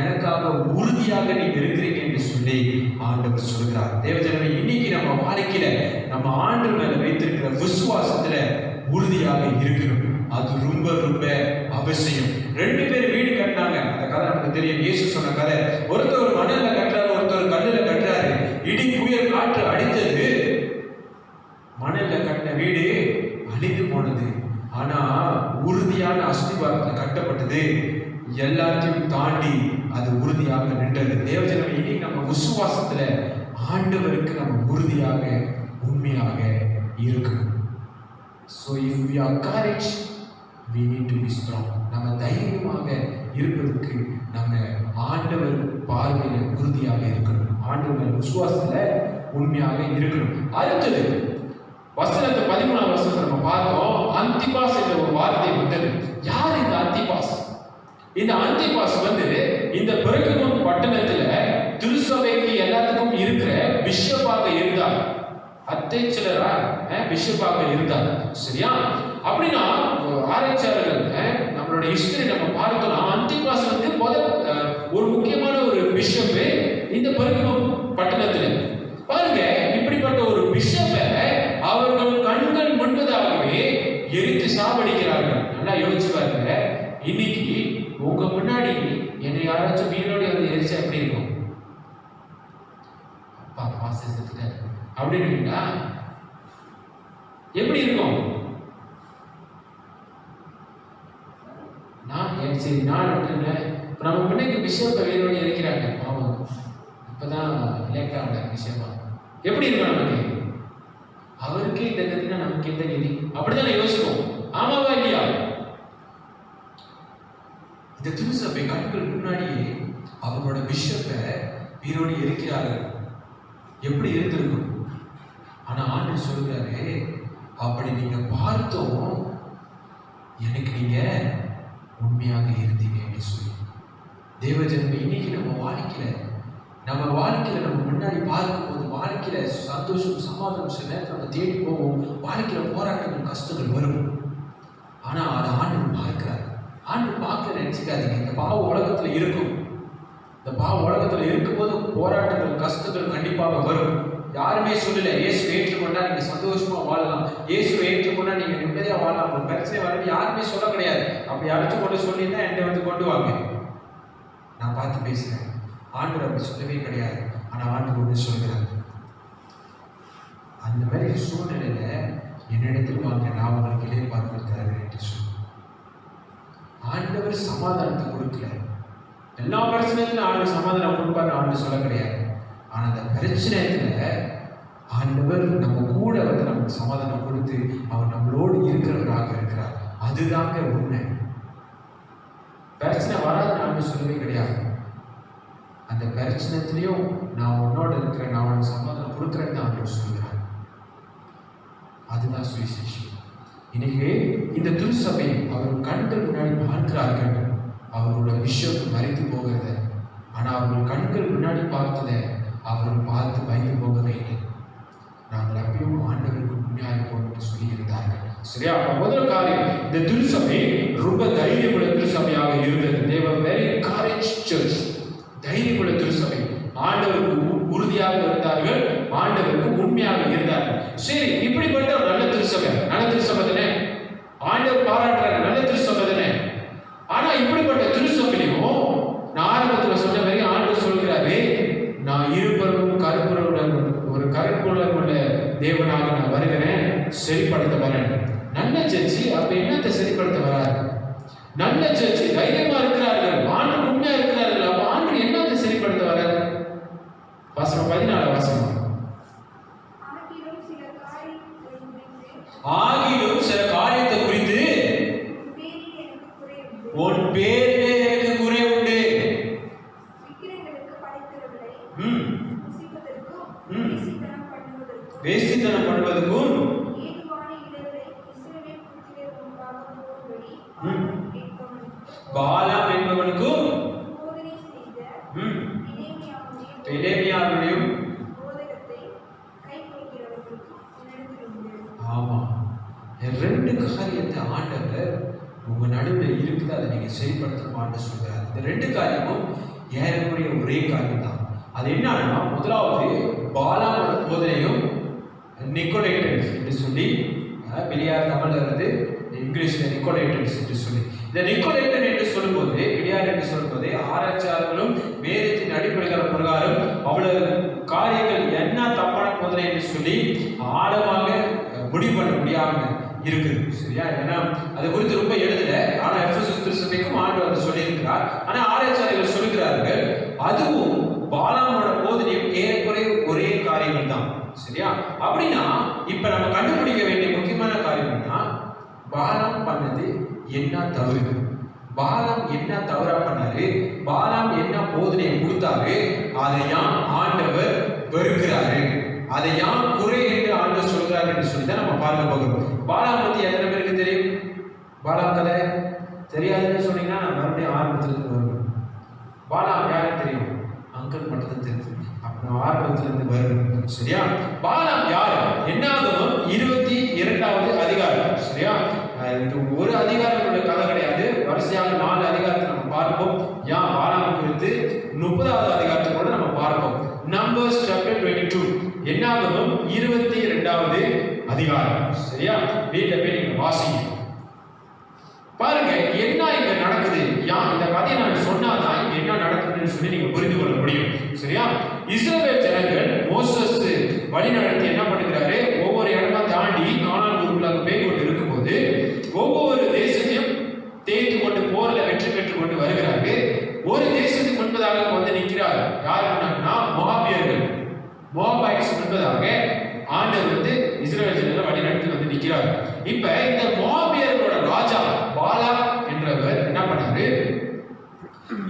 எனக்காக உறுதியாக நீங்க இருக்கிறீங்க என்று சொல்லி ஆண்டவர் சொல்கிறார். தேவஜனமே, இன்னைக்கு நம்ம வாழ்க்கையில நம்ம ஆண்டவர் மேல வைத்திருக்கிற விசுவாசத்துல உறுதியாக இருக்கணும். அது ரொம்ப ரொம்ப அவசியம். 2 பேர் வீடு கட்டினாங்க. அந்த கதை நமக்கு தெரியும், இயேசு சொன்ன கதை. ஒருத்தர் மணல்ல கட்டுறாரு, ஒருத்தர் கல்லுல கட்டுறாரு. இடி புயல் காற்று அடித்தது, மணல்ல கட்டின வீடு அழிந்து போனது. ஆனா உறுதியான அஸ்திவாரத்தில் கட்டப்பட்டது. எல்லாத்தையும் தாண்டி அது உறுதியாக நின்றது. தேவஜனமே, இன்னைக்கு நம்ம விசுவாசத்துல ஆண்டவருக்கு நம்ம உறுதியாக உண்மையாக இருக்கணும். So if we are courage, we need to be strong. நம்ம தைரியமாக இருப்பதற்கு நம்ம ஆண்டவர் பார்வையில உறுதியாக இருக்கணும், ஆண்டவர் விசுவாசத்துல உண்மையாக இருக்கணும். அடுத்தது வசனத்தை 13ஆம் வசனத்தை நம்ம பார்த்தோம். அந்திபாஸ் என்ற ஒரு வார்த்தை வந்தது. யார் இந்த அந்திபாஸ்? இந்த அந்திபாஸ் இந்த பெருகமும் பட்டணத்துல திருச்சபைக்கு எல்லாத்துக்கும் இருக்கிற பிஷப்பாக இருந்தார், அத்தியட்சரரா பிஷப்பாக இருந்தார். சரியா? அப்படின்னா ஆராய்ச்சியாளர்கள் நம்மளுடைய ஹிஸ்டரி நம்ம பார்த்தோம்னா அந்திபாஸ் ஒரு முக்கியமான ஒரு பிஷப் இந்த பெருகமும் பட்டணத்துல. பாருங்க, இப்படிப்பட்ட ஒரு பிஷப்பை அவர்கள் கண்கள் முன்பதாகவே எரித்து சாவடிக்கிறார்கள். நல்லா யோசிச்சு பாருங்க, இன்னைக்கு உங்க முன்னாடி என்னை யாராச்சும் வீரோடு எரிச்சா எப்படி இருக்கும்? அப்பா பாசத்துக்கிட்ட அப்படின்னு எப்படி இருக்கும்? சரி நான் நம்ம முன்னைக்கு பிஷப்பை வீரோடு எரிக்கிறாங்க, பாவம் இப்பதான் லேட் ஆகல பிஷப்பா, எப்படி இருக்கும் நமக்கு? அவருக்கே இந்த கதினா நமக்கு எந்த கதி? அப்படித்தானே யோசிப்போம். ஆமாவா இல்லையா? இந்த திருச்சபை கண்கள் முன்னாடியே அவங்களோட பிஷப்பை வீரோடு இருக்கிறார்கள். எப்படி இருந்திருக்கும்? ஆனா ஆண்டு சொல்றாரு, அப்படி நீங்க பார்த்தோம் எனக்கு நீங்க உண்மையாக இருந்தீங்க என்று சொல்லி. தேவஜனமே, இன்னைக்கு நம்ம வாழ்க்கையில நம்ம முன்னாடி பார்க்கும்போது வாழ்க்கையில சந்தோஷம் சமாதானம் சில நேரத்தில் நம்ம தேடி போவோம். வாழ்க்கையில போராட்டங்கள் கஷ்டங்கள் வரும். ஆனா அதை ஆண்டு பார்க்கிறார். ஆண்டு பார்க்க நினைச்சுக்காதீங்க, இந்த பாவ உலகத்துல இருக்கும். இந்த பாவ உலகத்துல இருக்கும்போது போராட்டங்கள் கஷ்டங்கள் கண்டிப்பாக வரும். யாருமே சொல்லல இயேசு ஏற்றுக்கொண்டா நீங்க சந்தோஷமா வாழலாம், இயேசு ஏற்றுக்கொண்டா நீங்க நிம்மதியா வாழலாம், ஒரு பிரச்சனை வரணும் யாருமே சொல்ல கிடையாது. அப்படி யாராச்சும் கொண்டு சொல்லியிருந்தா என்கிட்ட கொண்டு வாங்க, நான் பார்த்து பேசுறேன். ஆண்டவர் அப்படி சொல்லவே கிடையாது. ஆனா ஆண்டவர் ஒன்று சொல்கிறார், அந்த மாதிரி சூழ்நிலையில என்னிடத்தில் வாங்க, நான் உங்களுக்கு எதிர்பார்ப்பு தருகிறேன் என்று சொல்லி. ஆண்டவர் சமாதானத்தை கொடுக்கல. எல்லா பிரச்சனையிலும் ஆண்டு சமாதானம் கொடுப்பாரு ஆண்டு சொல்ல கிடையாது. ஆனா அந்த பிரச்சனைத்துல ஆண்டவர் நம்ம கூட நமக்கு சமாதானம் கொடுத்து அவர் நம்மளோடு இருக்கிறவராக இருக்கிறார். அதுதாங்க உண்மை. பிரச்சனை வராதுன்னு ஆண்டு சொல்லவே கிடையாது. அந்த பிரச்சனைத்திலையும் நான் உன்னோட இருக்கிறேன், நான் உனக்கு சமாதானம் கொடுக்குறேன்னு ஆண்டவர் சொல்கிறார். அதுதான் சுவிசேஷம். இன்னைக்கு இந்த திருச்சபை அவர் கண்கள் முன்னாடி பார்க்கிறார்கள். அவரோட பிஷப் மறைத்து போகிறத, ஆனா அவர்கள் கண்கள் முன்னாடி பார்த்ததை அவர்கள் பார்த்து பயந்து போகவே இல்லை. நாங்கள் அப்பயும் ஆண்டவருக்கு உண்மையாக இருப்போம் என்று சொல்லி இருந்தார்கள். சரியா? முதல் காரியம், இந்த திருச்சபை ரொம்ப தைரியமுள்ள திருச்சபையாக இருந்தது. They were very courage church. தைரியமுள்ள திருச்சபை. ஆண்டவருக்கு உறுதியாக இருந்தார்கள், ஆண்டவருக்கு உண்மையாக இருந்தார்கள். சரி, இப்படிப்பட்ட ஒரு நல்ல திருச்சபை, நல்ல திருச்சபை தானே, ஆண்டவர் பாராட்டுறாரு, நல்ல திருச்சபை தானே. ஆனா இப்படிப்பட்ட திருச்சபையிலும் நான் ஆரம்பத்தில் சொன்ன மாதிரி ஆண்டவர் சொல்கிறாரு, நான் இருபுறமும் கருப்புறவுடன் ஒரு கருப்புலம் உள்ள தேவனாக நான் வருகிறேன், சரிப்படுத்த வரேன். நல்ல சர்ச்சி அப்ப என்னத்தை சரிப்படுத்த வராரு? நல்ல சர்ச்சி தைரியமா இருக்கிறார்கள், ஆண்டு உண்மையா இருக்கிறார்கள். அப்ப ஆண்டு என்னத்தை சரிப்படுத்த வராரு? வசனம் 14 வசனம். ஆகிலும் சில காரியத்தை குறித்து உன் பேரிலே எனக்கு குறை உண்டு. வேசித்தனம் பண்ணுவதற்கும் பாலாம் என்பவனுக்கும் பெலேமியாவுடையும் ஆமா, ரெண்டு காரியத்தை ஆண்டவர் உங்க நடுவில் இருக்குது, அதை நீங்க செயல்படுத்தணுமான்னு சொல்றாரு. இந்த ரெண்டு காரியமும் ஏறக்குறைய ஒரே காரியம் தான். அது என்னன்னா, முதலாவது பாலாமோட போதனையும் நிக்கோலைட்டன்ஸ் என்று சொல்லி, வெளியார் தமிழ்ல இருந்து இங்கிலீஷ்ல நிக்கோலைட்டன்ஸ் என்று சொல்லி, இந்த நிக்கோலைட்டன் என்று சொல்லும்போது, வெளியார் என்று சொல்லும்போது ஆராய்ச்சியாளர்களும் வேதத்தின் அடிப்படைகள் பிரகாரம் அவ்வளவு காரியங்கள் என்ன தப்பான போதனை என்று சொல்லி ஆழமாக முடிவு பண்ண முடியாம இருக்குது. சரியா? ஏன்னா அது குறித்து ரொம்ப எழுதல. ஆனா எபேசு திருச்சபைக்கும் ஆண்டவர் அதை சொல்லியிருக்கிறார். ஆனா ஆராய்ச்சியாளர்கள் சொல்லுகிறார்கள் அதுவும் பாலாமோட போதனையும் ஏறக்குறைய ஒரே காரியங்கள் தான். சரியா? அப்படின்னா இப்ப நம்ம கண்டுபிடிக்க வேண்டிய முக்கியமான காரியம்னா, பாலாம் பண்ணது என்ன தவறு, பாலாம் என்ன தவறா பண்ணாரு, பாலாம் என்ன போதனையை கொடுத்தாரு, அதை யான் ஆண்டவர் வெறுக்கிறாரு, அதை யான் குறை என்று ஆண்டவர் சொல்கிறார் என்று சொல்லி தான் நம்ம பார்க்க போகிறோம். பாலாம் பத்தி எத்தனை பேருக்கு தெரியும்? பாலாம் கதை தெரியாதுன்னு சொன்னீங்கன்னா நான் மறுபடியும் ஆரம்பத்திலிருந்து வருவேன். பாலாம் யாருக்கு தெரியும்? அங்கிள் மட்டும் தெரிஞ்சு அப்ப ஆரம்பத்திலிருந்து வருவேன். சரியா? பாலாம் யார்? என்னாகும் 22வது அதிகாரம். சரியா? இது ஒரு அதிகாரத்தோட கதை கிடையாது, வரிசையாக 4 அதிகாரத்தை நம்ம பார்ப்போம். பாலாம் குறித்து 30வது அதிகாரத்தை கூட நம்ம பார்ப்போம். நம்பர்ஸ் சாப்டர் 22 என்னாகும் 22வது அதிகாரம். சரியா? வீட்டில் போய் நீங்க வாசிங்க. பாருங்க என்ன இங்க நடக்குது. இந்த கதையை நான் சொன்னாதான் இங்க என்ன நடக்குதுன்னு சொல்லி நீங்க புரிந்து கொள்ள முடியும். சரியா? இஸ்ரவேல் ஜனங்கள் மோசஸ் வழி நடத்தி என்ன பண்ணுகிறாரு, ஒவ்வொரு இடமா தாண்டி கானான் ஊருக்குள்ளாக போய் கொண்டு இருக்கும்போது ஒவ்வொரு தேசத்தையும் தேய்த்து கொண்டு போர்ல வெற்றி பெற்றுக் கொண்டு வருகிறாரு. ஒரு தேசத்துக்கு முன்பதாக வந்து நிற்கிறார். யாருன்னா மோவாபியர்கள், மோவாபைட்ஸ் முன்பதாக ஆண்டவர் வந்து இஸ்ரவேல் ஜனங்களை வழி நடத்தி வந்து நிற்கிறார். இப்ப இந்த மோவாபியர்களோட ராஜா பாலாக் என்றவர் என்ன பண்ணாரு,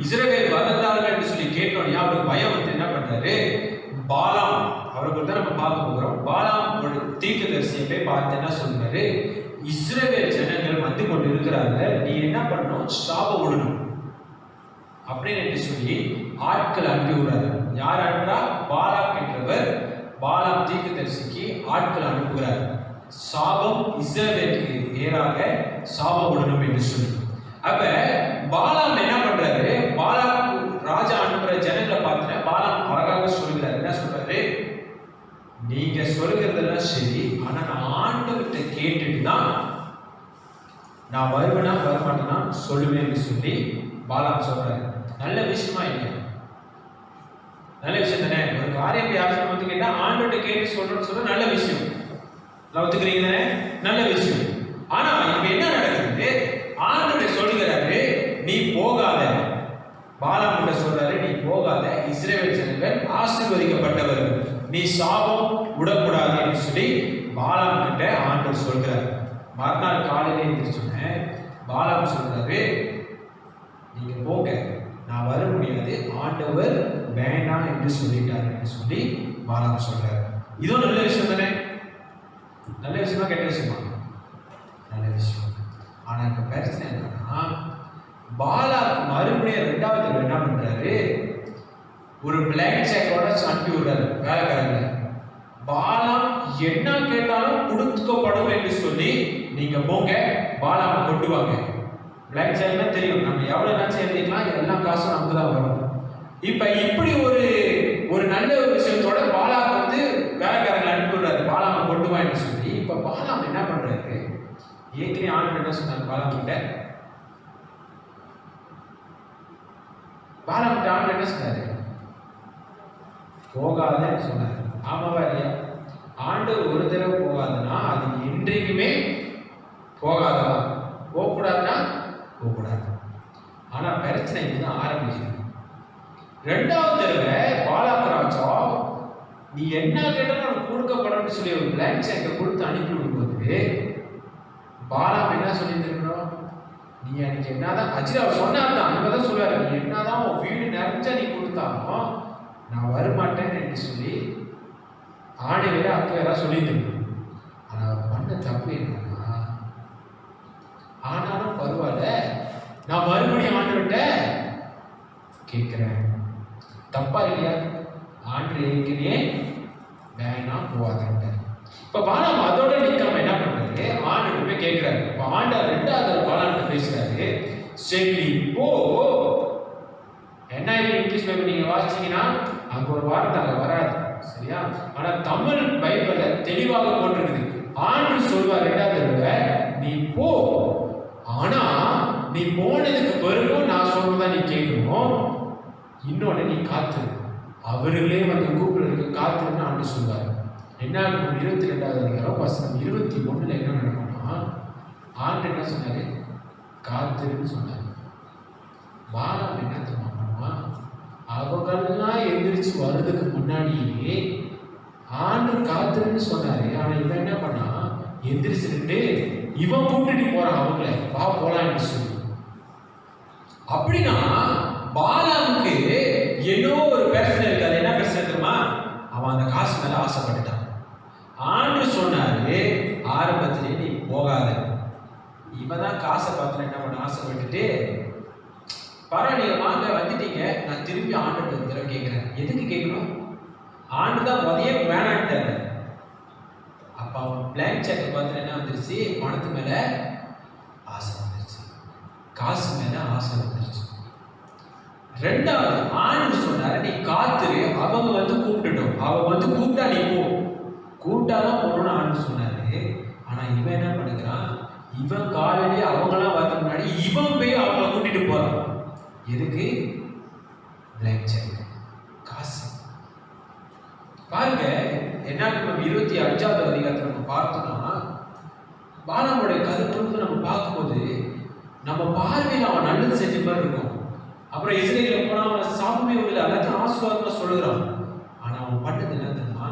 இஸ்ரவேல் வளர்ந்தார்கள் என்று சொல்லி கேட்டோன்னே அவருக்கு பயம் வந்து என்ன பண்றாரு, பாலாம் அவருக்கு தான் நம்ம பார்க்க போகிறோம். பாலாம் ஒரு தீர்க்கதரிசியை போய் பார்த்து என்ன சொல்றாரு, இஸ்ரவேல் ஜனங்கள் வந்து கொண்டு இருக்கிறாங்க, நீ என்ன பண்ணணும், சாபம் விடணும் அப்படின்னு சொல்லி ஆட்கள் அனுப்பி விடுறாரு. யார் அனுப்புறா? பாலாக் என்றவர் பாலாம் தீர்க்கதரிசிக்கு ஆட்கள் அனுப்புகிறார். சாபம் இஸ்ரவேலுக்கு நேராக சாபம் விடணும் என்று சொல்லி. அப்ப பாலாம் என்ன பண்றாரு, பாலாம் ராஜா அனுப்புற ஜனங்களை பார்த்து பாலாம் அழகாக சொல்கிறார். என்ன சொல்றாரு, நீங்க சொல்கிறதெல்லாம் சரி, ஆனா நான் ஆண்டவர்கிட்ட கேட்டுட்டு தான் நான் வருவேனா வரமாட்டேன்னா சொல்லுவேன்னு சொல்லி பாலாம் சொல்றாரு. நல்ல விஷயமா இல்லையா? நல்ல விஷயம் தானே. ஒரு காரியம் யாரும் வந்து கேட்டா ஆண்டவர்கிட்ட கேட்டு சொல்றேன்னு சொல்ற நல்ல விஷயம். ஒத்துக்கிறீங்க தானே? நல்ல விஷயம். ஆனா இப்ப என்ன நடக்குது, ஆண்டவர் சொல்லுகிறாரு நீ போகாத. பாலாம் கிட்ட சொல்றாரு நீ போகாத, இஸ்ரவேல் ஜனங்கள் ஆசீர்வதிக்கப்பட்டவர்கள், நீ சாபம் விடக்கூடாது என்று சொல்லி பாலாம் கிட்ட ஆண்டவர் சொல்கிறார். மறுநாள் காலையிலே எழுந்திரிச்சோன்னே பாலாம் சொல்றாரு நீங்க போங்க, நான் வர முடியாது, ஆண்டவர் வேண்டாம் என்று சொல்லிட்டார் என்று சொல்லி பாலாம் சொல்றாரு. இதுவும் நல்ல விஷயம் தானே? நல்ல விஷயமா கெட்ட விஷயமா? நல்ல விஷயம். ஆனா இப்ப பிரச்சனை என்னன்னா, பாலாக்கு மறுபடியும் 2வது தடவை என்ன பண்றாரு, ஒரு பிளாங்க் செக்கோட அனுப்பி விடுறாரு வேலைக்காரங்க. பாலாம் என்ன கேட்டாலும் கொடுக்கப்படும் என்று சொல்லி நீங்க போங்க, பாலாவை கொண்டு வாங்க. பிளாங்க் செக்னா தெரியும், நம்ம எவ்வளவு நினைச்சு எழுதிக்கலாம், எல்லாம் காசும் நமக்கு தான் வரும். இப்ப இப்படி ஒரு நல்ல ஒரு விஷயத்தோட பாலாக்கு வந்து வேலைக்காரங்களை அனுப்பி விடுறாரு, பாலாவை கொண்டு வா என்று சொல்லி. இப்ப பாலாம் என்ன பண்றாரு, ஏற்கனவே ஆண்டு என்ன சொன்னார் பாலாம் கிட்ட, பாலாம் கிட்ட ஆண்டு என்ன சொன்னாரு, போகாதன்னு சொன்னாரு. ஆமாவா இல்லையா? ஆண்டு ஒரு தடவை போகாதுன்னா அது என்றைக்குமே போகாதா, போகக்கூடாதுன்னா போகக்கூடாது. ஆனா பிரச்சனை இதுதான் ஆரம்பிக்குது. 2வது தடவை பாலாக் ராஜா நீ என்ன கேட்டாலும் உனக்கு கொடுக்கப்படும் சொல்லி ஒரு பிளாங்க் செக்கை கொடுத்து அனுப்பி விடும்போது பாலாம் என்ன சொல்லியிருக்கணும், நீ எனக்கு என்னதான் அஜிரா சொன்னார்தான், அங்கதான் சொல்லுவாரு, நீ என்னதான் உன் வீடு நிறைஞ்சா நீ கொடுத்தாலும் நான் வரமாட்டேன் என்று சொல்லி ஆணையில அக்கா சொல்லியிருக்கணும். ஆனா அவர் பண்ண தப்பு என்னன்னா, ஆனாலும் பரவாயில்ல நான் மறுபடியும் ஆண்டுகிட்ட கேட்கிறேன், தப்பா இல்லையா? ஆண்டு ஏற்கனவே வேணாம் போவாத. இப்ப பாலாம் அதோட நிக்காம என்ன பண்றாரு, ஆண்டு போய் கேட்கிறாரு. இப்ப ஆண்டா 2வது பாலாண்ட பேசுறாரு, சரி போ. என்ன இங்கிலீஷ் பைபிள் நீங்க வாசிச்சீங்கன்னா அங்க ஒரு வார்த்தை அங்க வராது, சரியா? ஆனா தமிழ் பைபிள்ல தெளிவாக போட்டிருக்குது. ஆண்டு சொல்வார் 2வது தடவை நீ போ, ஆனா நீ போனதுக்கு பிறகு நான் சொல்றதா நீ கேட்கணும், இன்னொன்னு நீ காத்து, அவர்களே வந்து கூப்பிடுறதுக்கு காத்துன்னு ஆண்டு சொல்வார். என்ன 22வது அதிகாரம் வசனம் 21 என்ன நடக்கும்னா, ஆண்டு என்ன சொன்னாரு, காத்துன்னு சொன்னாரு. பாலாம் என்ன தெரியுமா, அவங்கெல்லாம் எந்திரிச்சு வர்றதுக்கு முன்னாடியே ஆண்டு காத்துன்னு சொன்னாரு. ஆனா இவன் என்ன பண்ணா, எந்திரிச்சுட்டு இவன் கூட்டிட்டு போறான் அவங்கள, வா போலான்னு சொல்லி. அப்படின்னா பாலாமுக்கு ஏதோ ஒரு பிரச்சனை இருக்கு. அது என்ன பிரச்சனை தெரியுமா? அவன் அந்த காசு மேல ஆசைப்பட்டுட்டான். ஆண்டு சொன்னாரு, ஆரம்பத்திலே நீ போகாத. இவன் தான் காசை பார்த்து என்ன பண்ண ஆசைப்பட்டுட்டு, பரவாயில்ல வாங்க வந்துட்டீங்க, நான் திரும்பி ஆண்டு ஒரு தடவை கேட்கிறேன். எதுக்கு கேட்கணும்? ஆண்டு தான் உதய வேணான்ட்டாரு. அப்ப அவன் பிளாங்க் செக்கை பார்த்து என்ன வந்துருச்சு? பணத்து மேல ஆசை வந்துருச்சு, காசு மேல ஆசை வந்துருச்சு. ரெண்டாவது ஆண்டு சொன்னாரு, நீ காத்துரு, அவங்க வந்து கூப்பிட்டுட்டோம், அவங்க வந்து கூப்பிட்டா நீ போ, கூப்பிட்டாதான் போகணும்னு ஆண்டு சொன்னாரு. ஆனா இவன் என்ன பண்ணுகிறான்? இவன் காலையிலேயே அவங்களாம் வரதுக்கு முன்னாடி இவன் போய் அவங்கள கூட்டிட்டு போறான். எதுக்கு? பிளாங்க் செக், காசு. பாருங்க என்ன, நம்ம 25வது அதிகாரத்தை நம்ம பார்த்தோம்னா பாலாமுடைய கருத்து நம்ம பார்க்கும்போது நம்ம பார்வையில் அவன் நல்லது செஞ்ச மாதிரி இருக்கும். அப்புறம் இஸ்ரேலில் போனா அவன் சாப்பிடவே இல்லை, எல்லாத்தையும் ஆசீர்வாதமா சொல்லுகிறான். ஆனா அவன் பண்ணது என்ன தெரியுமா?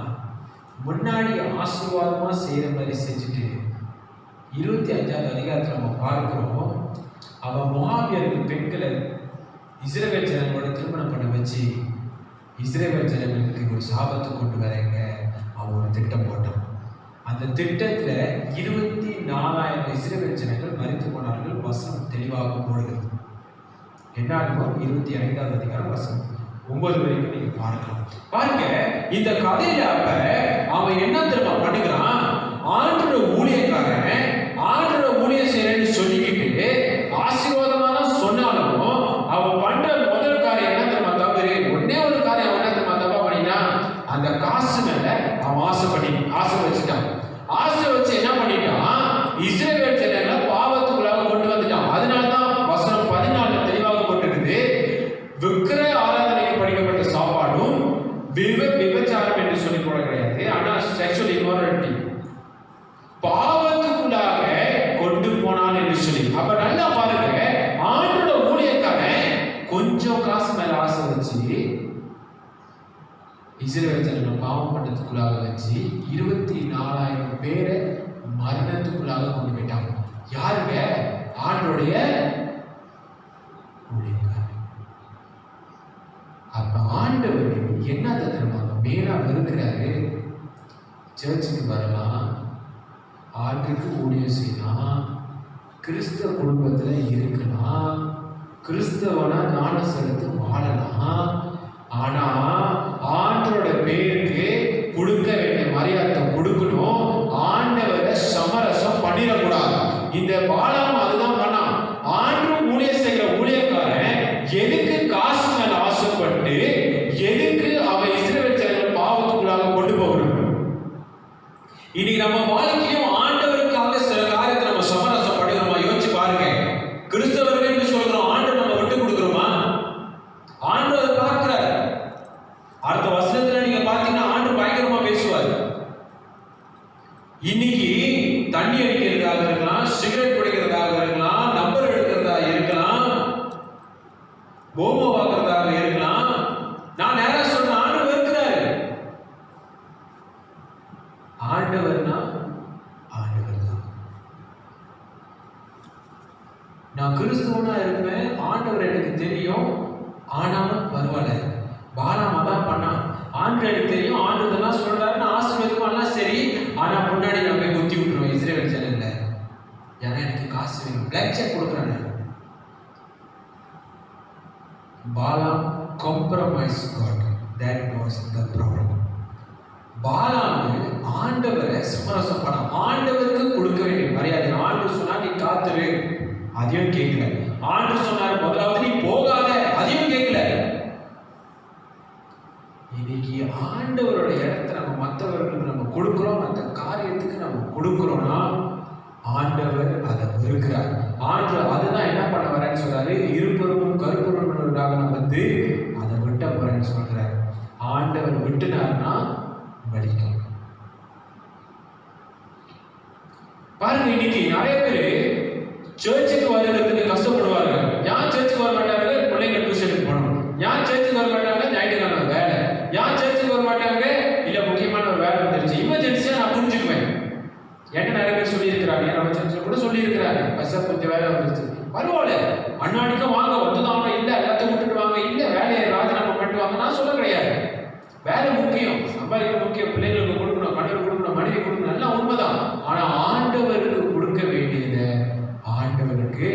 முன்னாடி ஆசீர்வாதமா செய்யற மாதிரி செஞ்சுட்டு 25வது அதிகாரத்தை நம்ம பார்க்கிறோம். அவன் மோவாபியருக்கு பெண்களை இஸ்ரவேல் ஜனங்களோட திருமணம் பண்ண வச்சு இஸ்ரவேல் ஜனங்களுக்கு ஒரு சாபத்தை கொண்டு வரங்க அவன் ஒரு திட்டம் போட்டான். அந்த திட்டத்துல 24,000 இஸ்ரவேல் ஜனங்கள் மரித்து போனார்கள். வசனம் தெளிவாக போடுகிறது. என்ன ஆகும்? 25வது அதிகாரம் வசனம் 9 வரைக்கும் நீங்க பார்க்கலாம். பாருங்க இந்த கதையில அப்ப அவன் என்ன தெரியுமா பண்ணுகிறான்? ஆண்டோட ஊழியக்காரன் ஆண்டோட ஊழியம் செய்யறேன்னு சொல்லிக்கிட்டு ஆசீர்வாதமா தான் சொன்னாலும் அவன் பண்ற முதல் காரியம் என்ன தெரியுமா? தவறு. ஒன்னே ஒரு காரியம் அவன் என்ன தெரியுமா தப்பா பண்ணினா? அந்த காசு மேல அவன் ஆசை வச்சுட்டான். ஆசை வச்சு என்ன பண்ணிட்டான்? இஸ்ரவேல் ஜனங்களை பாவத்துக்குள்ளாக கொண்டு வந்துட்டான். அதனாலதான் வசனம் 14 தெளிவாக போட்டிருக்குது, விக்கிர ஆராதனைக்கு படிக்கப்பட்ட சாப்பாடும் விபச்சாரம் என்று சொல்லி போட கிடையாது, ஆனா செக்ஷுவல் இம்மோரலிட்டி பாவத்துக்குள்ளாக கொண்டு போனான் என்று சொல்லி. அப்ப நல்லா பாருங்க, ஆண்டோட ஊழியக்காரன் கொஞ்சம் காசு மேல ஆசை வச்சு இஸ்ரவேல் ஜனங்கள் பாவம் பண்ணதுக்குள்ளாக வச்சு 24,000 பேரை மரணத்துக்குள்ளாக கொண்டு போயிட்டாங்க. யாருங்க? ஆண்டோடைய ஊழியக்காரன். அப்ப ஆண்டவர் என்ன தெரியுமாங்க மேலா இருக்கிறாரு? சர்ச்சுக்கு வரலாம், ஆண்டுக்கு ஊழியம் செய்யலாம், கிறிஸ்தவ குடும்பத்துல இருக்கலாம், கிறிஸ்தவனா ஞான செலுத்து வாழலாம். ஆனா ஆண்டோட பேருக்கு கொடுக்க வேண்டிய மரியாதை கொடுக்கணும். ஆண்டவரை சமரசம் பண்ணிடக்கூடாது. இந்த பாலாம் அதுதான் பண்ணான். ஆண்டும் ஊழியம் செய்கிற ஊழியக்காரன் எதுக்கு காசு மேல ஆசைப்பட்டு எதுக்கு அவன் இஸ்ரவேல் ஜனங்களை பாவத்துக்குள்ளாக கொண்டு போகணும்? இன்னைக்கு நம்ம வாழ்க்கையும் ஆண்டவருக்காக சில காரியத்தை நம்ம சமரசம் பண்ணுகிறோமா? யோசிச்சு பாருங்க. கிறிஸ்தவர்கள் என்று சொல்கிறோம், ஆண்டவர் நம்ம விட்டு கொடுக்கிறோமா? ஆண்டவர் பார்க்கிறார். அடுத்த வசனத்துல நீங்க பாத்தீங்கன்னா ஆண்டு பயங்கரமா பேசுவார். இன்னைக்கு தண்ணி அடிக்கிறதாக இருக்கலாம், சிகரெட் பிடிக்கிறதாக இருக்கலாம், நம்பர் எடுக்கிறதாக இருக்கலாம், போமோ வாக்குறதாக இருக்கலாம். நான் நேரா சொல்றேன், ஆண்டவர் இருக்கிறாரு. ஆண்டவர்னா ஆண்டவர் தான். நான் கிறிஸ்துவனா இருப்பேன், ஆண்டவர் எனக்கு தெரியும், ஆனாலும் பரவாயில்ல. பாலாமா தான் பண்ணான். ஆண்டு எனக்கு தெரியும், ஆண்டு இதெல்லாம் சொல்றாரு, நான் ஆசீர்வாதமெல்லாம் சரி, ஆனா முன்னாடி நான் போய் குத்தி விட்டுருவேன் இஸ்ரவேல் ஜனங்கள. ஏன்னா எனக்கு காசு வேணும், பிளாக் செக் கொடுக்குறாங்க. Balam compromise got, that was the problem. Balam ஆண்டவரை சமரசம் பண்ண, ஆண்டவருக்கு கொடுக்க வேண்டிய மரியாதை. ஆண்டு சொன்னா நீ காத்துரு, அதையும் கேட்கல. ஆண்டு சொன்னார் முதலாவது நீ போகாத, அதையும் கேட்கல. இன்னைக்கு ஆண்டவரோட இடத்தை நம்ம மற்றவர்களுக்கு நம்ம கொடுக்கிறோம், அந்த காரியத்துக்கு நம்ம கொடுக்கிறோம்னா ஆண்டவர் அதை வெறுக்கிறார். ஆண்டவர் அதுதான் என்ன பண்ண வரேன்னு சொல்றாரு, இருபுறமும் கருப்புறவர்களாக நான் வந்து அதை விட்ட போறேன்னு சொல்றாரு. ஆண்டவர் விட்டுனார்னா வலிக்கும். பாருங்க இன்னைக்கு நிறைய பேர் சர்ச்சுக்கு வருகிறதுக்கு கஷ்டப்படுவாங்க. ஏன் சர்ச்சுக்கு வர மாட்டாங்க? பிள்ளைங்க டியூஷனுக்கு போகணும். ஏன் சர்ச்சுக்கு வர மாட்டாங்க? ஞாயிற்றுக்கிழமை வேலை. ஏன் சர்ச்சுக்கு வர மாட்டாங்க? இல்ல முக்கியமான ஒரு வேலை வந்துருச்சு, எமர்ஜென்சியா நான் புரிஞ்சுக்குவேன். என்ன நிறைய பேர் சொல்லியிருக்கிறாங்க, நம்ம சர்ச்சில் கூட சொல்லியிருக்கிறாங்க, பஸ்ஸா கொஞ்சம் வேலை வந்துருச்சு. பரவாயில்ல, அண்ணாடிக்கும் வாங்க, வந்துதாங்க, இல்லை எல்லாத்தையும் விட்டுட்டு வாங்க, இல்லை வேலையை ராஜினாமா பண்ணிட்டு வாங்க, நான் சொல்ல கிடையாது. வேலை முக்கியம், சம்பாதிக்க முக்கியம், பிள்ளைங்களுக்கு கொடுக்கணும், கணவர் கொடுக்கணும், மனைவி கொடுக்கணும், எல்லாம் உண்மைதான். ஆனா ஆண்டவருக்கு கொடுக்க வேண்டியதை ஆண்டவருக்கு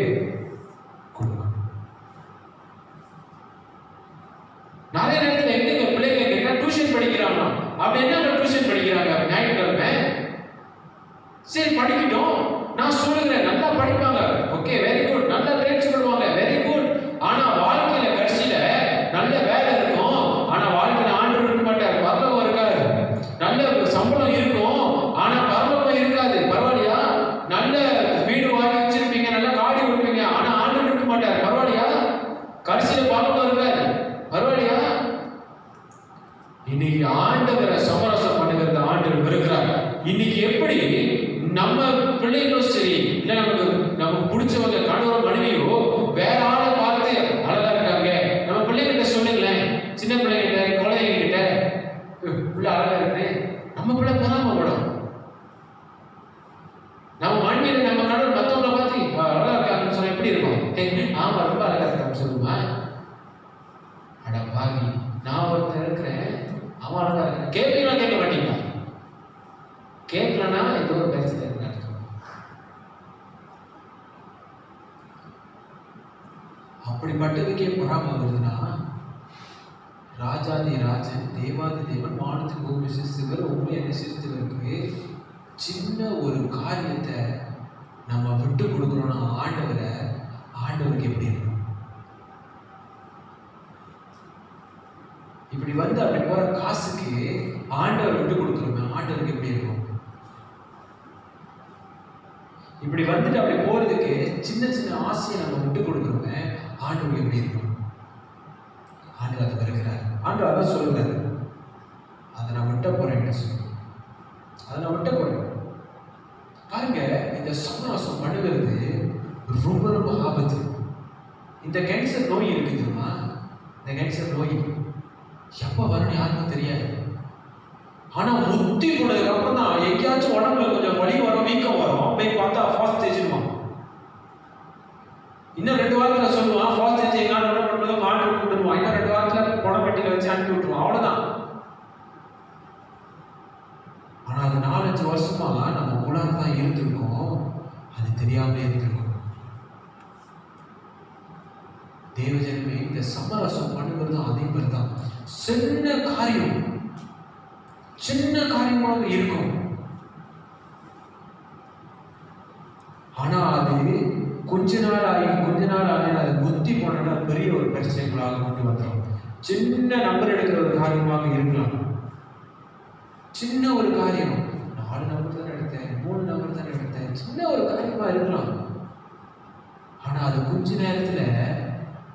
கொடுக்கணும். நிறைய நேரத்தில் எங்க பிள்ளைங்க கேட்டா டியூஷன் படிக்கிறாங்க. அப்படி என்ன டியூஷன் படிக்கிறாங்க ஞாயிற்றுக்கிழமை? சரி படிக்கட்டும், நான் சொல்லுகிறேன், நல்லா படிப்பாங்க, ஓகே வெரி குட், நல்லா தேர்ச்சி பண்ணுவாங்க, வெரி குட். ஆனா வாழ்க்கையில கடைசியில நல்ல வேலை இருக்கும், ஆனா வாழ்க்கையில ஆண்டவர் இருக்க மாட்டார், பரலோகம் இருக்காது. நல்ல சம்பளம் இருக்கும், ஆனா பரலோகம் இருக்காது. பரவாயில்லையா? நல்ல வீடு வாங்கி வச்சிருப்பீங்க, நல்ல காடி ஓட்டுவீங்க, ஆனா ஆண்டவர் இருக்க மாட்டார். பரவாயில்லையா? கடைசியில பரலோகம் இருக்காது. பரவாயில்லையா? இன்னைக்கு ஆண்டவரை சமரசம் பண்ணுகிறது ஆண்டவர் வருகிறார். இன்னைக்கு எப்படி நம்ம பிள்ளைகளும் சரி, இல்ல நமக்கு பிடிச்சவங்க கணவரோ மனைவியோ வேற ஆளை பார்த்து அழகா இருக்காங்க, நம்ம பிள்ளைகிட்ட சொல்லுங்களேன், சின்ன பிள்ளைகிட்ட குழந்தைகிட்ட பிள்ளை அழகா இருக்கு, நம்ம பிள்ளை பொறாமப்படும். நம்ம மனைவியில நம்ம கணவர் மற்றவங்களை பார்த்து அழகா இருக்காங்கன்னு சொன்னா எப்படி இருக்கும்? ஆமா ரொம்ப அழகா இருக்கான்னு சொல்லுமா? அட பாவி, நான் ஒருத்தர் இருக்கிறேன், அவன் அழகா இருக்கேன், கேட்பீங்களா? கேட்க மாட்டீங்களா? கேட்கலன்னா ஏதோ ஒரு பிரச்சனை இருக்கு. அப்படிப்பட்டதுக்கே பொறாம வருதுன்னா, ராஜாதி ராஜன் தேவாதி தேவன் வானத்து பூமி சிருஷ்டிவர் உங்களை என்ன சிருஷ்டிவருக்கு சின்ன ஒரு காரியத்தை நம்ம விட்டு கொடுக்கணும்னா ஆண்டவருக்கு எப்படி இருக்கும்? இப்படி வந்து அப்படி போற காசுக்கு ஆண்டவர் விட்டு கொடுக்குறோமே, ஆண்டவருக்கு எப்படி இருக்கும்? இப்படி வந்துட்டு அப்படி போறதுக்கு சின்ன சின்ன ஆசையை நம்ம விட்டு கொடுக்குறோமே, ஆண்டவர் எப்படி இருக்கும்? ஆண்டவர் அது வருகிறார். ஆண்டவர் அதான் சொல்லுகிறார், அதை நான் விட்ட போறேன் சொல்லு, அதை நான் விட்ட போறேன். பாருங்க, இந்த சமரசம் பண்ணுகிறது ரொம்ப ரொம்ப ஆபத்து. இந்த கேன்சர் நோய் இருக்குதுமா, இந்த கேன்சர் நோய் எப்ப வரும்னு யாருக்கும் தெரியாது. ஆனா முத்தி போனதுக்கு அப்புறம் தான் எங்கேயாச்சும் உடம்புல கொஞ்சம் வலி வரும், வீக்கம் வரும், போய் பார்த்தா ஃபாஸ்ட் ஸ்டேஜ்மா. இன்னும் 2 வாரத்துல சொல்லுவான் ஃபாஸ்ட் ஸ்டேஜ், எங்கான என்ன பண்ணுறது மாட்டு கூட்டுருவான், இன்னும் 2 வாரத்துல புடம்பெட்டியில வச்சு அனுப்பி விட்டுருவான், அவ்வளவுதான். ஆனா அது 4-5 வருஷமா நம்ம கூட தான் இருந்திருக்கோம், அது தெரியாமலே இருந்திருக்கும். தேவஜனமே, இந்த சமரசம் பண்ணுவது அதே மாதிரி தான். சின்ன காரியமாக இருக்கும், ஆனா அது கொஞ்ச நாள் ஆகி அது புத்தி போனா பெரிய ஒரு பிரச்சனைகளாக கொண்டு வந்துடும். சின்ன நம்பர் எடுக்கிற ஒரு காரியமாக இருக்கலாம், சின்ன ஒரு காரியம், 4 நம்பர் தான் எடுத்தேன், 3 நம்பர் தான் எடுத்தேன், சின்ன ஒரு காரியமா இருக்கலாம். ஆனா அது கொஞ்ச நேரத்துல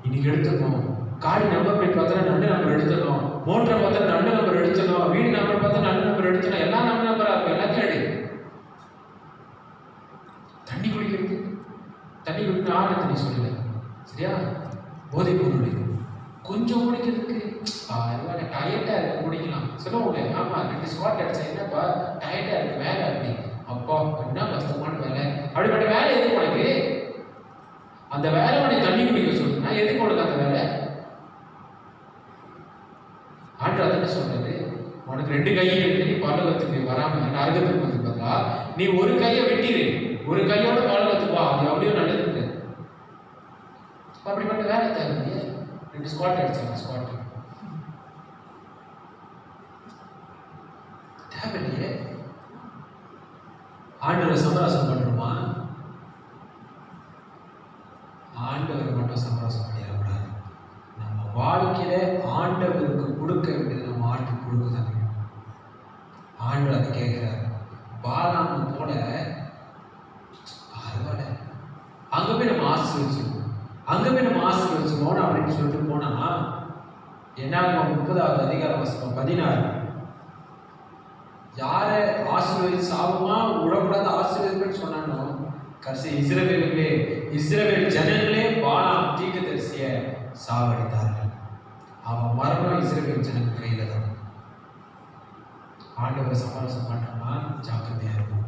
இன்னைக்கு எடுத்துக்கணும், காடி நம்பர் பிளேட் பார்த்தா 2 நம்பர் எடுத்துடணும், மோட்டரை பார்த்தா 2 நம்பர் எடுத்துடணும், வீடு நம்பர் பார்த்தா 2 நம்பர் எடுத்துடணும், எல்லா நம்பரா இருக்கும், எல்லாத்தையும் எடு. தண்ணி குடிக்கணும், ஆறு தண்ணி சொல்லல, சரியா? போதை பொருள் கொஞ்சம் குடிக்கிறதுக்கு டயர்டா இருக்கு, குடிக்கலாம் சொல்லுவாங்க. ஆமா 2 ஸ்குவாட் அடிச்சா என்னப்பா டயர்டா இருக்கு, வேலை அப்படி, அப்பா என்ன கஷ்டமான வேலை, அப்படிப்பட்ட வேலை எதுக்கு உனக்கு? அந்த வேலை உனக்கு தண்ணி குடிக்க சொல்லுங்க, எதுக்கு உனக்கு அந்த வேலை? ஆண்டு அதனை சொல்றது, உனக்கு 2 கையை எடுத்து நீ பரலோகத்துக்கு வராம நரகத்துக்கு வந்து பார்த்தா நீ ஒரு கையை வெட்டிடு, ஒரு கையோட பரலோகத்துக்கு வா, அது அப்படியே நல்லது. அப்படிப்பட்ட வேலை தேவை. 2 ஸ்குவாட் அடிச்சாங்க, ஸ்குவாட் தேவையில்லையே. ஆண்டவர் சமரசம் பண்றோமா? ஆண்டவர் மட்டும் சமரசம் பண்ணிடக்கூடாது. நம்ம வாழ்க்கையில ஆண்டவருக்கு கொடுக்க வேண்டியது நம்ம ஆண்டுக்கு கொடுக்குதாங்க. ஆண்டவர் அதை கேட்கிறார். பாலாமு போல பரவாயில்ல, அங்க போய் நம்ம ஆசீர்வதிச்சிருவோம், அப்படின்னு சொல்லிட்டு போனா என்னாகும்? 30வது அதிகாரம் வசனம் 16. யாரை ஆசீர்வதி சாபமா விடக்கூடாது ஆசீர்வதிப்பேன்னு சொன்னானோ, கடைசி இஸ்ரவேல் ஜனங்களே பாலாம் தீர்க்கதரிசிய சாவடித்தார்கள். அவன் மரணம் இஸ்ரவேல் ஜனங்க கையில தான். ஆண்டவர் சமரசம் பண்றோம்னா ஜாக்கிரதையா இருக்கும்.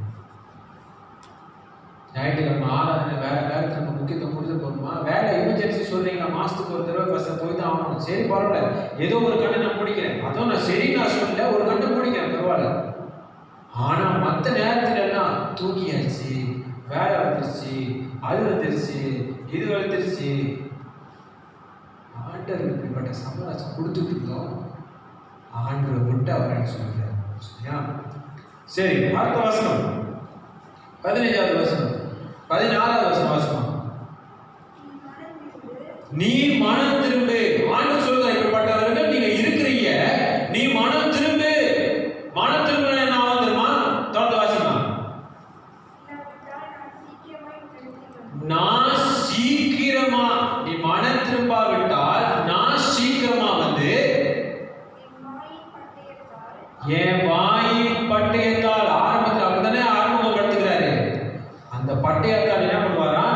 ஞாயிற்றுக்கிழமை ஆராதனை வேற வேலைக்கு நம்ம முக்கியத்துவம் கொடுத்து போகணுமா? வேலை எமர்ஜென்சி சொல்றீங்களா, மாசத்துக்கு ஒரு தடவை பஸ்ஸை போய் தான் ஆகணும். சரி பரவாயில்ல, ஏதோ ஒரு கண்ணை நான் பிடிக்கிறேன். அதுவும் நான் சரி நான் சொல்லல, ஒரு கண்ணை பிடிக்கிறேன் பரவாயில்ல. ஆனா மற்ற நேரத்துல எல்லாம் தூக்கியாச்சு, வேலை வந்துருச்சு, அது வந்துருச்சு, இது வந்துருச்சு. ஆண்டவர் இப்படிப்பட்ட சமராசம் கொடுத்துட்டு இருந்தோம். ஆண்டவர் விட்டு அவரை சொல்றாரு. சரியா? சரி, அடுத்த வசனம் 15வது வசனம் 16வது வசனம் வாசனம். நீ மனம் திரும்பு. ஆண்டவர் சொல்றார், இப்படிப்பட்டவர்கள் நீங்க இருக்கிறீங்க, நீ மனம் திரும்பு. மனம் திரும்ப என்ன ஆகும் தெரியுமா? தொடர்ந்து வாசிக்கலாம். நான் சீக்கிரமா, நீ மனம் திரும்பாவிட்டால் நான் சீக்கிரமா வந்து என் வாயின் பட்டயத்தால், ஆரம்பத்தில் அப்படித்தானே ஆரம்பப்படுத்துகிறாரு. அந்த பட்டயத்தால் என்ன பண்ணுவாரா?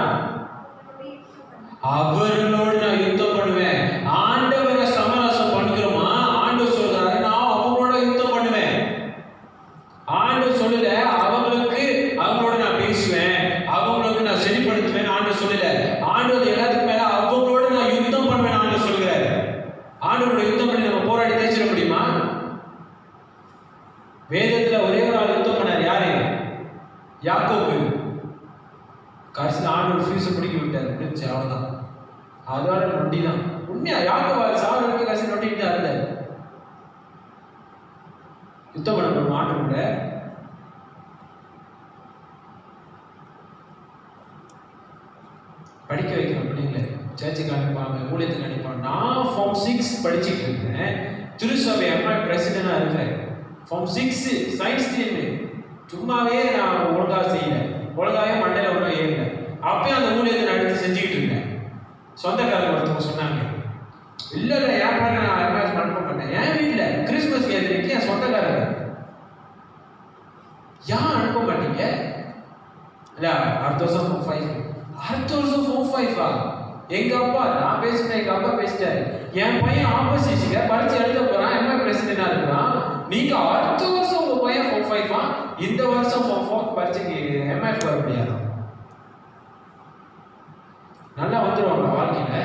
அவர்களோடு நான் யுத்தம் பண்ணுவேன். ஆண்டவரை சமரசம் பண்ணுகிறோமா? ஆண்டவர் சொல்றாரு, நான் அவங்களோட யுத்தம் பண்ணுவேன். ஆண்டவர் சொல்லல அவங்களோட நான் பேசுவேன், அவங்களுக்கு நான் செழிப்படுத்துவேன். ஆண்டவர் சொல்லல. ஆண்டவர் எல்லாத்துக்கும் மேல அவங்களோட நான் யுத்தம் பண்ணுவேன் ஆண்டவர் சொல்கிறாரு. ஆண்டவரோட யுத்தம் பண்ணி நம்ம போராடி தேய்ச்சிட முடியுமா? வேதத்துல ஒரே ஒரு ஆள் யுத்தம் பண்ணார். யாரு? யாக்கோபு. கடைசியில் ஆண்டவர் ஃபீஸை பிடிக்க விட்டார். முடிஞ்சு அவ்வளவுதான். அதோட நொண்டி தான். உண்மையா யாக்கோபு சாவருக்கு கடைசி நொண்டிட்டு தான் இருந்தார். யுத்தம் பண்ண போறோம் ஆண்டவரோட. படிக்க வைக்கணும் பிள்ளைங்களை, சர்ச்சுக்கு அனுப்பாங்க, ஊழியத்துக்கு அனுப்பாங்க. நான் ஃபார்ம் 6 படிச்சுட்டு இருக்கேன். திருச்சபை அம்மா பிரசிடண்டா இருக்கிறேன். Form 6 science team. சும்மாவே நான் ஒழுங்கா செய்யல, ஒழுங்காவே மண்டையில ஒன்றும் ஏறல. அப்பயும் அந்த ஊழியத்தை நான் எடுத்து செஞ்சுக்கிட்டு இருந்தேன். சொந்தக்காரங்க ஒருத்தவங்க சொன்னாங்க, இல்லை என் பழக்க நான் எம்எஸ் அனுப்ப மாட்டேன். என் வீட்டில் கிறிஸ்துமஸ் கேட்கறதுக்கு என் சொந்தக்காரங்க ஏன் அனுப்ப மாட்டீங்க? இல்லை அடுத்த வருஷம் ஃபார்ம் 5. அடுத்த வருஷம் ஃபார்ம் 5ஆ? எங்க அப்பா, நான் பேசினேன், எங்க அப்பா பேசிட்டாரு. என் பையன் ஆப்போசிட்ல பரிச்சு எழுத போறான், என்ன பிரசிடண்டா இருக்கிறான். நீங்க அடுத்த வருஷம் உங்க பையன் ஃபார்ம் 5ஆ? இந்த வருஷம் ஃபார்ம் 4 பரிச்சுக்கு எம்எஃப் வர முடியாது. நல்லா வந்துருவாங்க வாழ்க்கையில.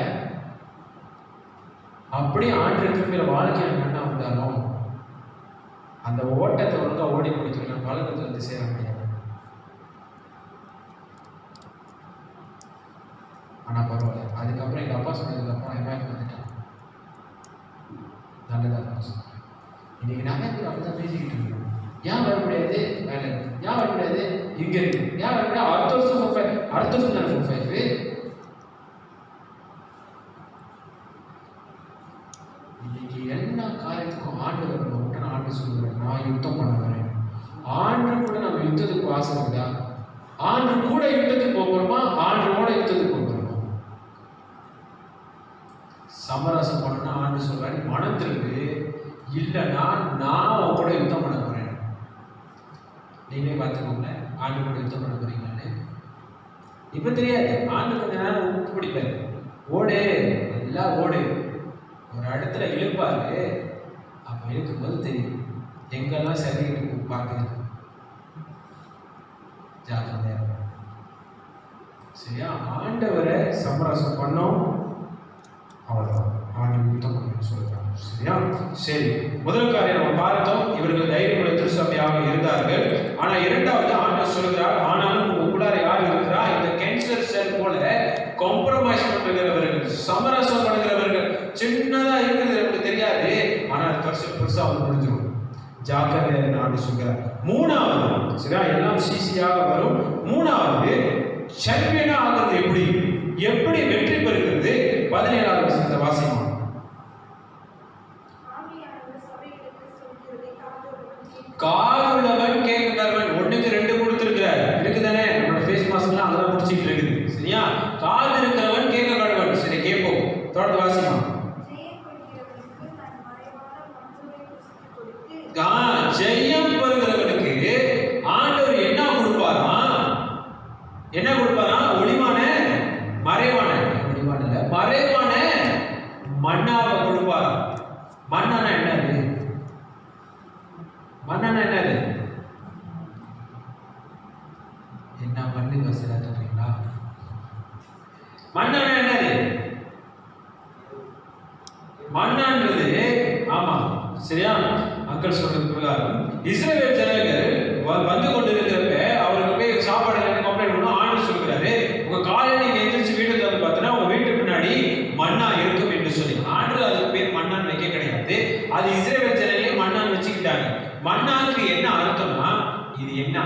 அப்படி ஆண்டு இருக்கிற வாழ்க்கையில நல்லா வந்தாலும் அந்த ஓட்டத்தை ஒழுங்கா ஓடி முடிக்கணும், பழக்கத்துல இருந்து சேர முடியாது. ஆனா பரவாயில்ல, அதுக்கப்புறம் எங்க அப்பா சொன்னதுக்கு அப்புறம் எம்எஃப் வந்துட்டான். நல்லதா இன்னைக்கு நிறைய பேர் அப்படிதான் பேசிக்கிட்டு இருக்கோம். ஏன் வர முடியாது? வேலை இருக்கு. ஏன் வர முடியாது? இங்க இருக்கு. ஏன் வர முடியாது? அடுத்த வருஷம் 5, அடுத்த வருஷம் தானே 5. இன்னைக்கு எல்லா காரியத்துக்கும் ஆண்டவர் நம்ம ஆண்டு சொல்லுறேன், நான் யுத்தம் பண்ண வரேன். ஆண்டு கூட நம்ம யுத்தத்துக்கு ஆசை இருக்குதா? ஆண்டு கூட யுத்தத்துக்கு போகிறோமா? ஆண்டோட யுத்தத்துக்கு போகிறோமா? சமரசம் பண்ணா ஆண்டு சொல்றாரு, மனம் திரும்பு. இல்லைன்னா நான் உன் கூட யுத்தம் பண்ண போறேன். நீங்களே பார்த்துக்கோங்க, ஆண்டு கூட யுத்தம் பண்ண போறீங்கன்னு. இப்ப தெரியாது, ஆண்டு கொஞ்ச நேரம் ஊக்கு பிடிப்பாரு, ஓடு எல்லாம் ஓடு. ஒரு இடத்துல இழுப்பாரு, அப்ப இழுக்கும் போது தெரியும் எங்கெல்லாம் சரி பார்க்குறது. ஜாக்கிரதையா சரியா? ஆண்டவரை சமரசம் பண்ணோம், அவ்வளவுதான். ஆண்டு யுத்தம் பண்ண சொல்றாங்க. சரியா? சரி, முதல் காரியம் நம்ம பார்த்தோம், இவர்கள் தைரியமுள்ள திருச்சபையாக இருந்தார்கள். ஆனா இரண்டாவது ஆண்டவர் சொல்கிறார், ஆனாலும் உங்களுக்குள்ளார யார் இருக்கிறா? இந்த கேன்சர் செல் போல காம்ப்ரமைஸ் பண்ணுகிறவர்கள், சமரசம் பண்ணுகிறவர்கள். சின்னதா இருக்கிறது எனக்கு தெரியாது, ஆனால் பெருசா வந்து முடிஞ்சிடும். ஜாக்கிரதையா ஆண்டு சொல்கிறார். மூணாவது, சரியா, எல்லாம் சீசியாக வரும். மூணாவது, சாம்பியனா ஆகிறது எப்படி? எப்படி வெற்றி பெறுகிறது? 17வது வசனத்தை வாசிப்போம். காதுள்ளவன் கேட்கிறவன். 1க்கு 2 கொடுத்திருக்கிறார். இருக்குதானே? நம்மளோட ஃபேஸ் மாஸ்க்லாம் அங்கதான் பிடிச்சிட்டு இருக்குது. சரியா? காது இருக்கிறவன் கேட்க கடவன். சரி, கேட்போம். தொடர்ந்து வாசிப்போம். ஜெயம் பெறுகிறவனுக்கு ஆண்டவர் என்ன கொடுப்பாரா? என்ன கொடுப்பாரா? ஒளிமான மறைவான, ஒளிமான இல்ல, மறைவான மன்னாவை கொடுப்பாரா? மன்னானா என்னது? மன்னானா என்னது? என்ன மண்? மறுபடியும் வசதியா சொல்றீங்களா? மன்னானா என்னது? மன்னான்றது ஆமா சரியா, அக்கள் சொல்றது பிரகாரம் இஸ்ரவேல் ஜனங்கள் வந்து கொண்டிருக்கிறப்ப அவருக்கு போய் சாப்பாடு இல்லைன்னு கம்ப்ளைண்ட் பண்ணணும். ஆண்டு சொல்கிறாரு, உங்க காலையில் நீங்க எந்திரிச்சு வீட்டுக்கு வந்து பார்த்தீங்கன்னா உங்க வீட்டு பின்னாடி மன்னா இருக்கும் என்று சொல்லி. ஆண்டு அதுக்கு பேர் மன்னான் வைக்க கிடையாது, அது இஸ்ரவேல் ஜனங்களே மன்னான் வச்சுக்கிட்டாங்க. மன்னாக்கு என்ன அர்த்தம்னா இது என்ன,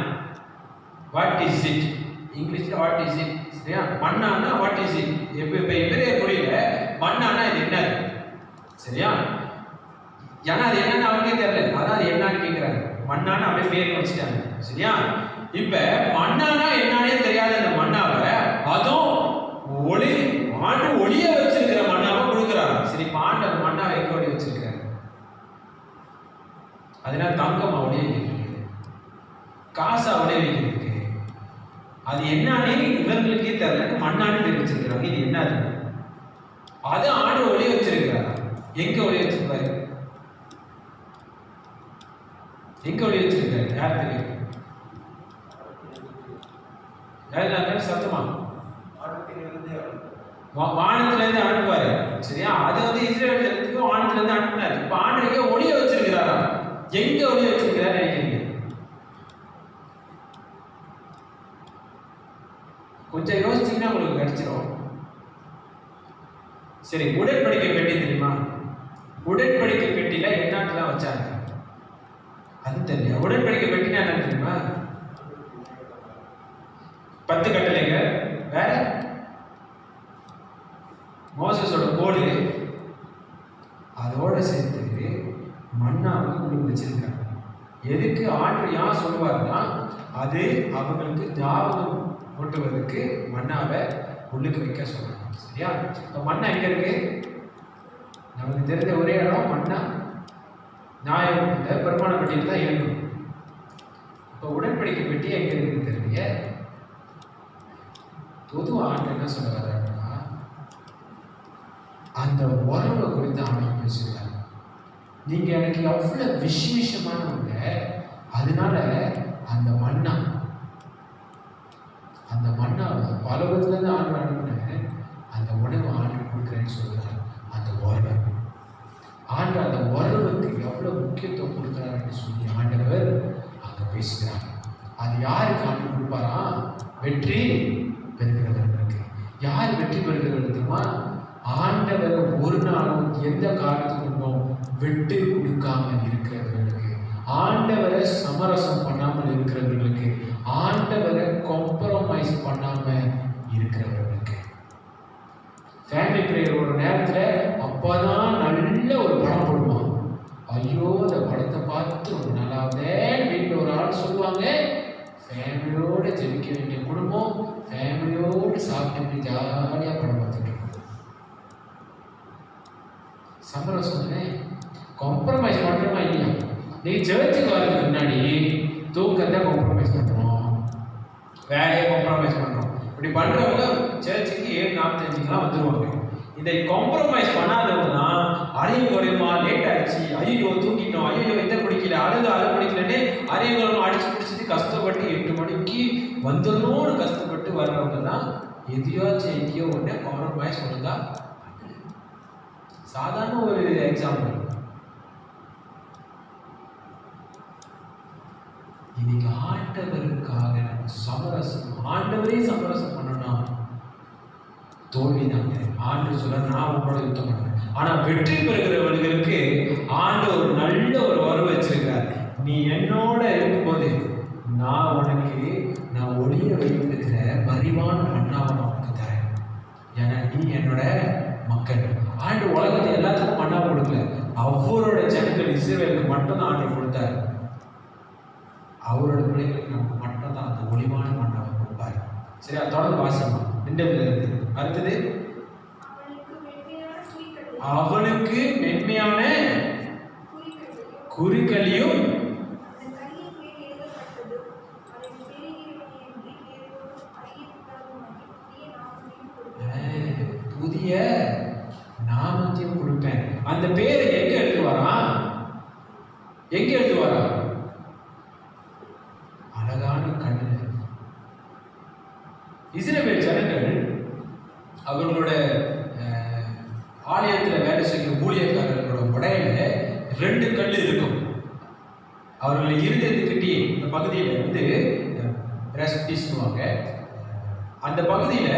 வாட் இஸ் இட், இங்கிலீஷ்ல வாட் இஸ் இட் சரியா. மன்னானா வாட் இஸ் இட், இப்ப எபிரேய மொழியில மன்னானா இது என்ன சரியா. ஏன்னா அது என்னன்னு அவனுக்கே தெரியல, அதான் அது என்னன்னு கேட்கிறாங்க. மண்ணான அப்படியே பேர் வச்சுட்டாங்க சரியா. இப்ப மண்ணானா என்னன்னே தெரியாத அந்த மண்ணாவை அதுவும் ஒளி ஆண்டு ஒளிய வச்சிருக்கிற மண்ணாவை கொடுக்குறாங்க. சரி, ஆண்டு அந்த மண்ணாவை எங்க ஒளி வச்சிருக்கிறாங்க? அதனால தங்கமா ஒளிய வைக்கிறதுக்கு, காசா ஒளிய வைக்கிறதுக்கு, அது என்னன்னே இவர்களுக்கே தெரியல, மண்ணான்னு பேர் வச்சிருக்கிறாங்க. இது என்னது? அது ஆண்டு ஒளிய வச்சிருக்கிறாங்க. எங்க ஒளி வச்சிருக்காரு? எங்க ஒளி வச்சிருக்காரு? யார் தெரியும்? சத்தமா வானத்துல இருந்து அனுப்புவாரு சரியா. அது வந்து இஸ்ரேல் ஜனத்துக்கு வானத்துல இருந்து அனுப்பினாரு. இப்ப ஆண்டவரே ஒளிய வச்சிருக்கிறாரா? எங்க ஒளிய வச்சிருக்கிறாரு நினைக்கிறீங்க? கொஞ்சம் யோசிச்சீங்கன்னா உங்களுக்கு கிடைச்சிடும். சரி, உடன்படிக்கை பெட்டி தெரியுமா? உடன்படிக்கை பெட்டியில என்னாட்டெல்லாம் வச்சாங்க அது தெரியும். உடன்படிக்கை பெட்டினா என்ன தெரியுமா? 10 கட்டளைங்க, வேற மோசஸோட கோடு, அதோட சேர்த்து மண்ணாவை உள்ளுக்கு வச்சிருக்காங்க. எதுக்கு ஆண்டு யார் சொல்லுவாருன்னா, அது அவங்களுக்கு ஞாபகம் ஊட்டுவதற்கு மண்ணாவை உள்ளுக்கு வைக்க சொல்றாங்க சரியா. இப்போ மண்ணா எங்க இருக்கு? நமக்கு தெரிஞ்ச ஒரே இடம் மண்ணா நியாயம் இந்த பெருமான பெட்டியில் தான் இருக்கும். இப்போ உடன்படிக்கை பெட்டி எங்க இருக்குன்னு தெரியல. பொதுவாக ஆண்டு என்ன சொல்ல வர்றாருன்னா, அந்த உறவை குறித்து ஆண்டு பேசுகிறார். நீங்க எனக்கு அவ்வளவு விசேஷமானவங்க, அதனால அந்த மண்ணா பல விதத்துல இருந்து ஆண்டு அனுப்புன அந்த உணவு ஆண்டு கொடுக்குறேன்னு சொல்கிறார். அந்த உறவு ஆண்டு, அந்த உறவுக்கு எவ்வளவு முக்கியத்துவம் கொடுக்குறாருன்னு சொல்லி ஆண்டவர் அங்க பேசுகிறார். அது யாருக்கு ஆண்டு கொடுப்பாரா? வெற்றி பெறுகிறவர்களுக்கு. யார் வெற்றி பெறுகிறவர்கள் தெரியுமா? ஆண்டவரை ஒரு நாளும் எந்த காரணத்துக்கும் விட்டு கொடுக்காம இருக்கிறவர்களுக்கு, ஆண்டவரை சமரசம் பண்ணாமல் இருக்கிறவர்களுக்கு, ஆண்டவரை காம்ப்ரமைஸ் பண்ணாம இருக்கிறவர்களுக்கு. ஃபேமிலி பிரேயர் ஒரு நேரத்துல அப்பதான் நல்ல ஒரு படம் போடுவான். ஐயோ, அந்த படத்தை பார்த்து ஒரு நல்லாவே வீட்டில் ஒரு ஆள் சொல்லுவாங்க, ஃபேமிலியோட ஜெபிக்க வேண்டிய குடும்பம் ஃபேமிலியோடு சாப்பிட்டு ஜாலியா படம் பார்த்துட்டு இருக்கும். சமரசம் காம்ப்ரமைஸ் பண்றோமா இல்லையா? நீ சர்ச்சுக்கு வரதுக்கு முன்னாடி தூக்கத்தை காம்ப்ரமைஸ் பண்றோம், வேலையை காம்ப்ரமைஸ் பண்றோம். இப்படி பண்றவங்க சர்ச்சுக்கு 7:45 வந்துருவாங்க. இதை காம்ப்ரமைஸ் பண்ணாதவங்க தான் அரையும் குறையுமா, லேட் ஆயிடுச்சு, ஐயோ தூக்கிட்டோம், ஐயோ இதை பிடிக்கல, அது பிடிக்கலன்னு அரையும் குறையுமா அடிச்சு பிடிச்சிட்டு கஷ்டப்பட்டு 8 மணிக்கு வந்துடணும்னு கஷ்டப்பட்டு வர்றவங்க தான் எதையாச்சும் எங்கேயோ ஒன்று காம்ப்ரமைஸ் பண்ணுதா. சாதாரண ஒரு எக்ஸாம்பிள், இன்னைக்கு ஆண்டவருக்காக நம்ம சமரசம், ஆண்டவரே சமரசம் பண்ணணும், தோல்விதாங்க. ஆண்டு சொல்ல நான் உங்களோட யுத்தம் பண்ணுறேன். ஆனா வெற்றி பெறுகிறவர்களுக்கு ஆண்டு ஒரு நல்ல ஒரு வரவு வச்சிருக்கிறார். நீ என்னோட இருக்கும்போது நான் ஒளிய வைத்திருக்கிற மறிவான மண்ணாவை நான் உனக்கு தரேன். ஏன்னா நீ என்னோட மக்கள். ஆண்டு உலகத்தை எல்லாத்துக்கும் மண்ணா கொடுக்கல, அவரோட ஜனங்கள் இஸ்ரவேலுக்கு மட்டும்தான் ஆண்டு கொடுத்தாரு. அவரோட பிள்ளைகளுக்கு நமக்கு மட்டும்தான் அந்த ஒளிவான மண்ணாவை கொடுப்பாரு. சரியா? தொடர்ந்து வாசிமா நின்றதுல இருந்து அடுத்தது, அவனுக்கு மென்மையான குறிக்கலியும் புதிய நாமத்தையும் கொடுப்பேன். அந்த பேரை எங்க எழுதுவாரா? அழகான கண்ணுல இஸ்ரவேல் ஜனங்கள் அவர்களோட ஆலயத்தில் வேலை செய்கிற ஊழியக்காரர்களோட உடையில 2 கல் இருக்கும். அவர்கள் இருந்ததுக்கிட்டே இந்த பகுதியில் வந்து ரெஸ்பிஸ்னுவாங்க. அந்த பகுதியில்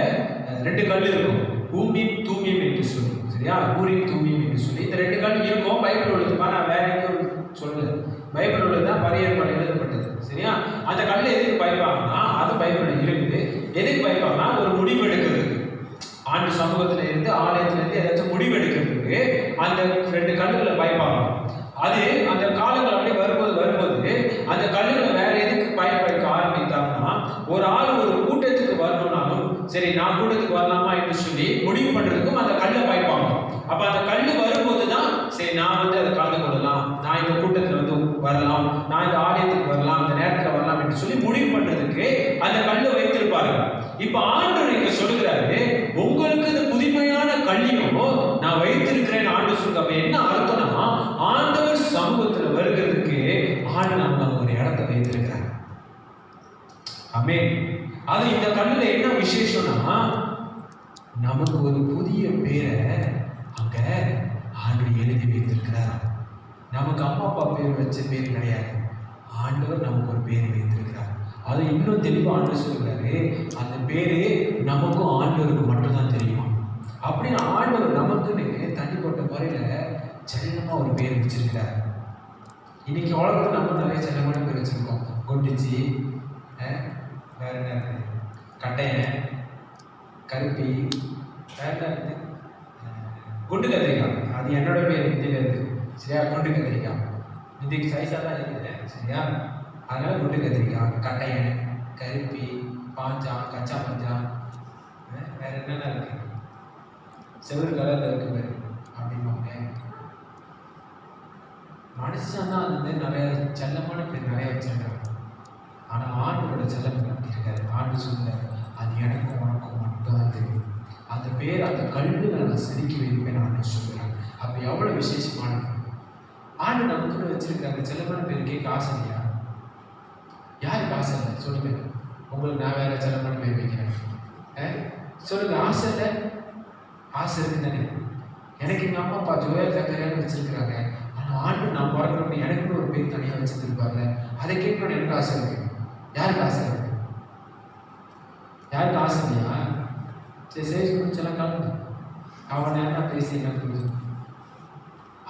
2 கல் இருக்கும். ஊமீம் தூமீம் என்று சொல்லி, சரியா? ஊரீம் தூமீம் என்று சொல்லி இந்த 2 கல் இருக்கும். பைபிள் உள்ளதுப்பா, நான் வேற எங்கேயும் சொல்லல. பைபிள் உள்ளதுதான் பரியேற்பாடு எழுதப்பட்டது, சரியா? அந்த கல்லை எதுக்கு பயப்பாங்கன்னா, அது பைபிளில் இருக்குது. எதுக்கு பயப்பாங்கன்னா, ஒரு முடிவு எடுக்கிறதுக்கு, ஆண்டு சமூகத்தில் இருந்து ஆலயத்துல இருந்து ஏதாச்சும் முடிவு எடுக்கிறதுக்கு அந்த 2 கல்லுகளை பயப்பாங்க. அது அந்த காலங்கள் அப்படியே வரும்போது அந்த கல்லுகளை வேற எதுக்கு பயன்படுத்த ஆரம்பித்தாங்கன்னா, ஒரு ஆள் ஒரு கூட்டத்துக்கு வரணும்னாலும் சரி, நான் கூட்டத்துக்கு வரலாமா என்று சொல்லி முடிவு பண்றதுக்கும் அந்த கல்லை பயப்பாங்க. அப்ப அந்த கல்லு வரும்போது தான் சரி, நான் வந்து அதை கலந்து கொள்ளலாம், நான் இந்த கூட்டத்தில் வந்து வரலாம், நான் இந்த ஆலயத்துக்கு வரலாம், இந்த நேரத்தில் வரலாம் என்று சொல்லி முடிவு பண்றதுக்கு அந்த கல்லை வைத்திருப்பாரு. இப்ப ஆண்டவர் இங்க சொல்லுகிறாரு, உங்களுக்கு இந்த புதுமையான கல்லியும் நான் வைத்திருக்கிறேன் ஆண்டு சொல்லுங்க. அப்ப என்ன அர்த்தம்னா, ஆண்டவர் சமூகத்துல வருகிறதுக்கு ஆண்டு நம்ம ஒரு இடத்தை வைத்திருக்கிறார். ஆமென். அது இந்த கல்லுல என்ன விசேஷம்னா, நமக்கு ஒரு புதிய பேரை அங்க ஆண்டவர் எழுதி வைத்திருக்கிறார். நமக்கு அம்மா அப்பா பேர் வச்ச பேர் கிடையாது, ஆண்டவர் நமக்கு ஒரு பேரை வைத்திருக்கிறார். அது இன்னும் தெளிவாக ஆண்டவர் சொல்கிறாரு, அந்த பேரு நமக்கும் ஆண்டவருக்கு மட்டும்தான் தெரியுமா. அப்படின்னு ஆண்டவர் நமக்குன்னு தனிப்பட்ட முறையில செல்லமா ஒரு பேர் வச்சிருக்கிறார். இன்னைக்கு உலகத்துல நம்ம நிறைய செல்லமான பேர் வச்சிருக்கோம். குண்டிச்சி, வேற என்ன இருக்குது, கட்டையன், கருப்பி, வேற என்ன இருக்குது, குண்டு கத்திரிக்காய். அது என்னோட பேர் இந்தியில இருக்கு, சரியா? குண்டு கத்திரிக்காய் இதுக்கு சைஸாக தான் இருக்குது, சரியா? அதனால குண்டு கத்திரிக்காய், கட்டையன், கருப்பி, பாஞ்சா, கச்சா பஞ்சா, வேற என்னென்ன இருக்கு, செவ்வறு கலர்ல இருக்கு பேர் அப்படின்பாங்க. மனுஷன் தான் அது மாதிரி நிறைய செல்லமான பேர் நிறைய வச்சிருக்காங்க. ஆனால் ஆண்டோட செல்லம் அப்படி இருக்காரு. ஆண்டு சொல்றாரு, அது எனக்கும் உனக்கும் மட்டும்தான் தெரியும். அந்த பேர் அந்த கல்வி நான் செதுக்கி வைப்பேன் ஆண்டு சொல்கிறேன். அப்போ எவ்வளோ விசேஷமானது. ஆண்டு நமக்குன்னு வச்சிருக்காங்க. செல்லமான பேர் கேட்க ஆசை இல்லையா? யாருக்கு ஆசை இல்லை சொல்லுங்க? உங்களுக்கு நான் வேற செல்லமான பேர் வைக்கிறேன் சொல்லுங்க. ஆசை இல்லை? ஆசை இருக்கு தானே. எனக்கு எங்கள் அம்மா அப்பா ஜோயல் கரையான்னு வச்சிருக்கிறாங்க. ஆனால் ஆண்டு நான் பிறக்கணும்னு எனக்குன்னு ஒரு பேர் தனியாக வச்சுருப்பாங்க. அதை கேட்கணும்னு எனக்கு ஆசை இருக்கு. யாருக்கு ஆசை இருக்கு? யாருக்கு ஆசை இல்லையா? சரி சரி முடிச்செல்லாம் கலந்து அவன் நேரம் பேசி என்ன புரியுது.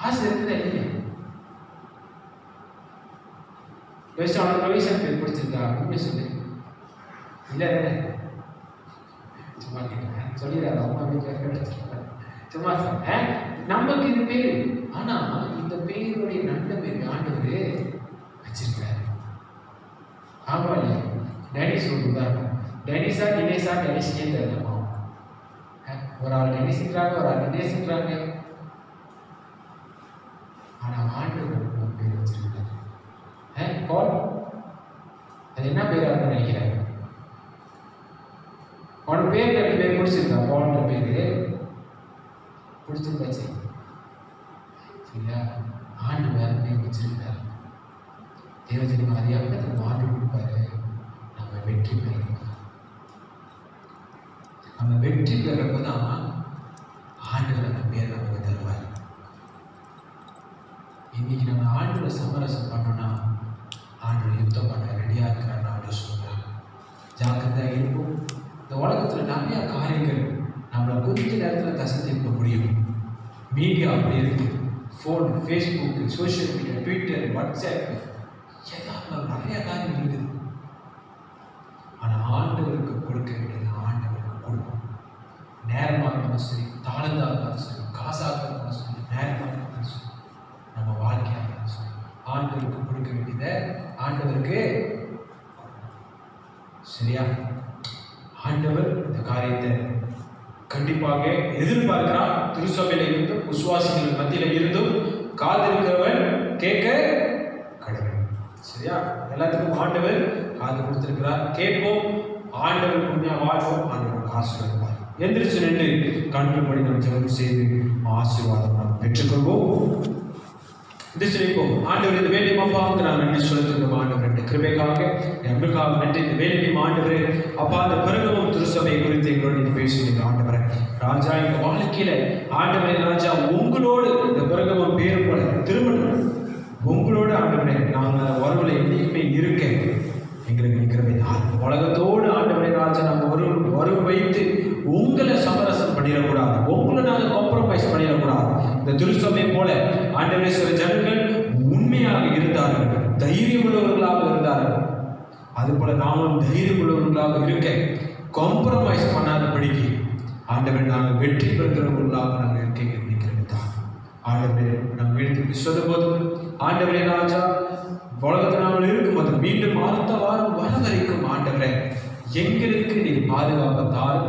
ஆசை இருக்குதா இல்லையா? அவனுக்கு பிரவேசம் பேர் பிடிச்சிருக்கா அப்படின்னு சொல்லு. இல்லை சும்மா கேட்கிறேன், சொல்லிடாது. அம்மா வீட்டில் சும்மா நமக்கு இது பேரு. ஆனா இந்த பேருடைய நல்ல பேர் ஆண்டவர் வச்சிருக்காரு. ஆமா இல்லையா? டெனிஸ் ஒரு உதாரணம். டெனிஸா தினேஷா டெனிஸ்னே தெரியலமா. ஒரு ஆள் டெனிஸ்ன்றாங்க, ஒரு ஆள் தினேஷ்ன்றாங்க. ஆனா ஆண்டவர் ஒரு பேர் வச்சிருக்காரு. பால், அது என்ன பேரா இருக்குன்னு நினைக்கிறேன்? அவனோட பேர் 2 பேர் பிடிச்சிருக்கா. பால்ன்ற பேரு பிடிச்சிருக்காச்சு, சரியா? ஆண்டு வேற பேர் வச்சிருக்காரு. தேவஜனங்க அறியாம நம்ம ஆண்டு கொடுப்பாரு. நம்ம வெற்றி பெறணும். நம்ம வெற்றி பெறப்பதான் ஆண்டவர் அந்த பேர் நமக்கு தருவார். இன்னைக்கு நம்ம ஆண்டோட சமரசம் பண்ணோம்னா ஆண்டு யுத்தம் பண்ண ரெடியா இருக்கிறான்னு ஆண்டு சொல்றாங்க. ஜாக்கிரதையா இருக்கும். இந்த உலகத்துல நிறைய காரியங்கள் நம்மளை கொஞ்ச நேரத்தில் தசை திருப்ப முடியும். மீடியா அப்படி இருக்கு. Phone, Facebook, social media, Twitter, WhatsApp, ஏதாவது நிறைய காரியம் இருக்குது. ஆனால் ஆண்டவருக்கு கொடுக்க வேண்டியது ஆண்டவருக்கு கொடுக்கும். நேரமாக இருந்தாலும் சரி, தாளந்தாக இருந்தாலும் சரி, காசாக இருந்தாலும் சரி, நேரமாக இருந்தாலும் சரி, நம்ம வாழ்க்கையாக இருந்தாலும் சரி, ஆண்டவருக்கு கொடுக்க வேண்டியதை ஆண்டவருக்கு, சரியா? ஆண்டவர் இந்த காரியத்தை கண்டிப்பாக எதிர்பார்க்கிறார். திருச்சபையில இருந்தும் விசுவாசிகள் மத்தியில இருந்தும் காத்திருக்கிறவன் கேட்க கடவுள், சரியா? எல்லாத்துக்கும் ஆண்டவர் காது கொடுத்திருக்கிறார். கேட்போம், ஆண்டவர் உண்மையா வாழ்வோம், ஆண்டவர் ஆசீர்வாதம். எந்திரிச்சு நின்று கண்கள் படி நாம் ஜெபம் செய்து ஆசீர்வாதம் நாம் பெற்றுக்கொள்வோம். இது செழிப்போம். ஆண்டவர் இந்த வேலையும் அப்பாவுக்கு நான் நன்றி செலுத்துகிறோம். ஆண்டவர் இந்த கிருபைக்காக எங்களுக்காக நன்றி. இந்த வேலையும் ஆண்டவரே அப்பா அந்த பிறகவும் திருசபை குறித்து எங்களோடு நீ பேசுகிறீங்க ஆண்டவரே. ராஜா எங்கள் வாழ்க்கையில ஆண்டவரே ராஜா உங்களோடு இந்த பிறகவும் பேரு போல திருமணம் உங்களோடு ஆண்டவரே நாங்கள் உறவுல என்னைக்குமே இருக்க எங்களுக்கு நிற்கிறவை உலகத்தோடு ஆண்டவரே ராஜா நாங்கள் உறவு வைத்து உங்களை சமரசம் பண்ணிடக்கூடாது, உங்களை நாங்கள் காம்ப்ரமைஸ் பண்ணிடக்கூடாது. இந்த திருச்சபை போல ஆண்டவரே சில ஜனங்கள் உண்மையாக இருந்தார்கள், தைரியம் உள்ளவர்களாக இருந்தார்கள். அதுபோல நாங்களும் தைரியம் உள்ளவர்களாக இருக்க காம்ப்ரமைஸ் பண்ணாதபடிக்கு ஆண்டவரை நாங்கள் வெற்றி பெறுகிறவர்களாக நாங்கள் இருக்க நிற்கிறது தான். ஆண்டவரே நாங்கள் எடுத்து சொல்லும் போது ஆண்டவரே ராஜா உலகத்தில் நாங்கள் இருக்கும்போது மீண்டும் அடுத்த வாரம் வர வரைக்கும் ஆண்டவரை எங்களுக்கு நீர் பாதுகாப்பு தார்,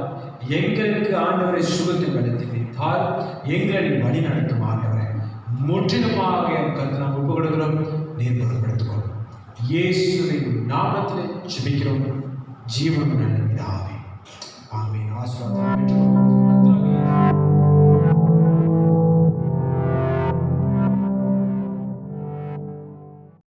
எங்களுக்கு ஆண்டவரை சுகத்தை நடத்தி தார், எங்களை நீ வழி நடத்தும் ஆண்டவரை முற்றிலுமாக கருத்து நாம் ஒப்பு கொடுக்கிறோம். நீர் பொருட்படுத்துகிறோம். இயேசுவின் நாமத்தில் ஜெபிக்கிறோம் ஜீவன் நல்ல பிதாவே. ஆமென். ஆசீர்வாதம் பெற்றுக்கொள்வோம்.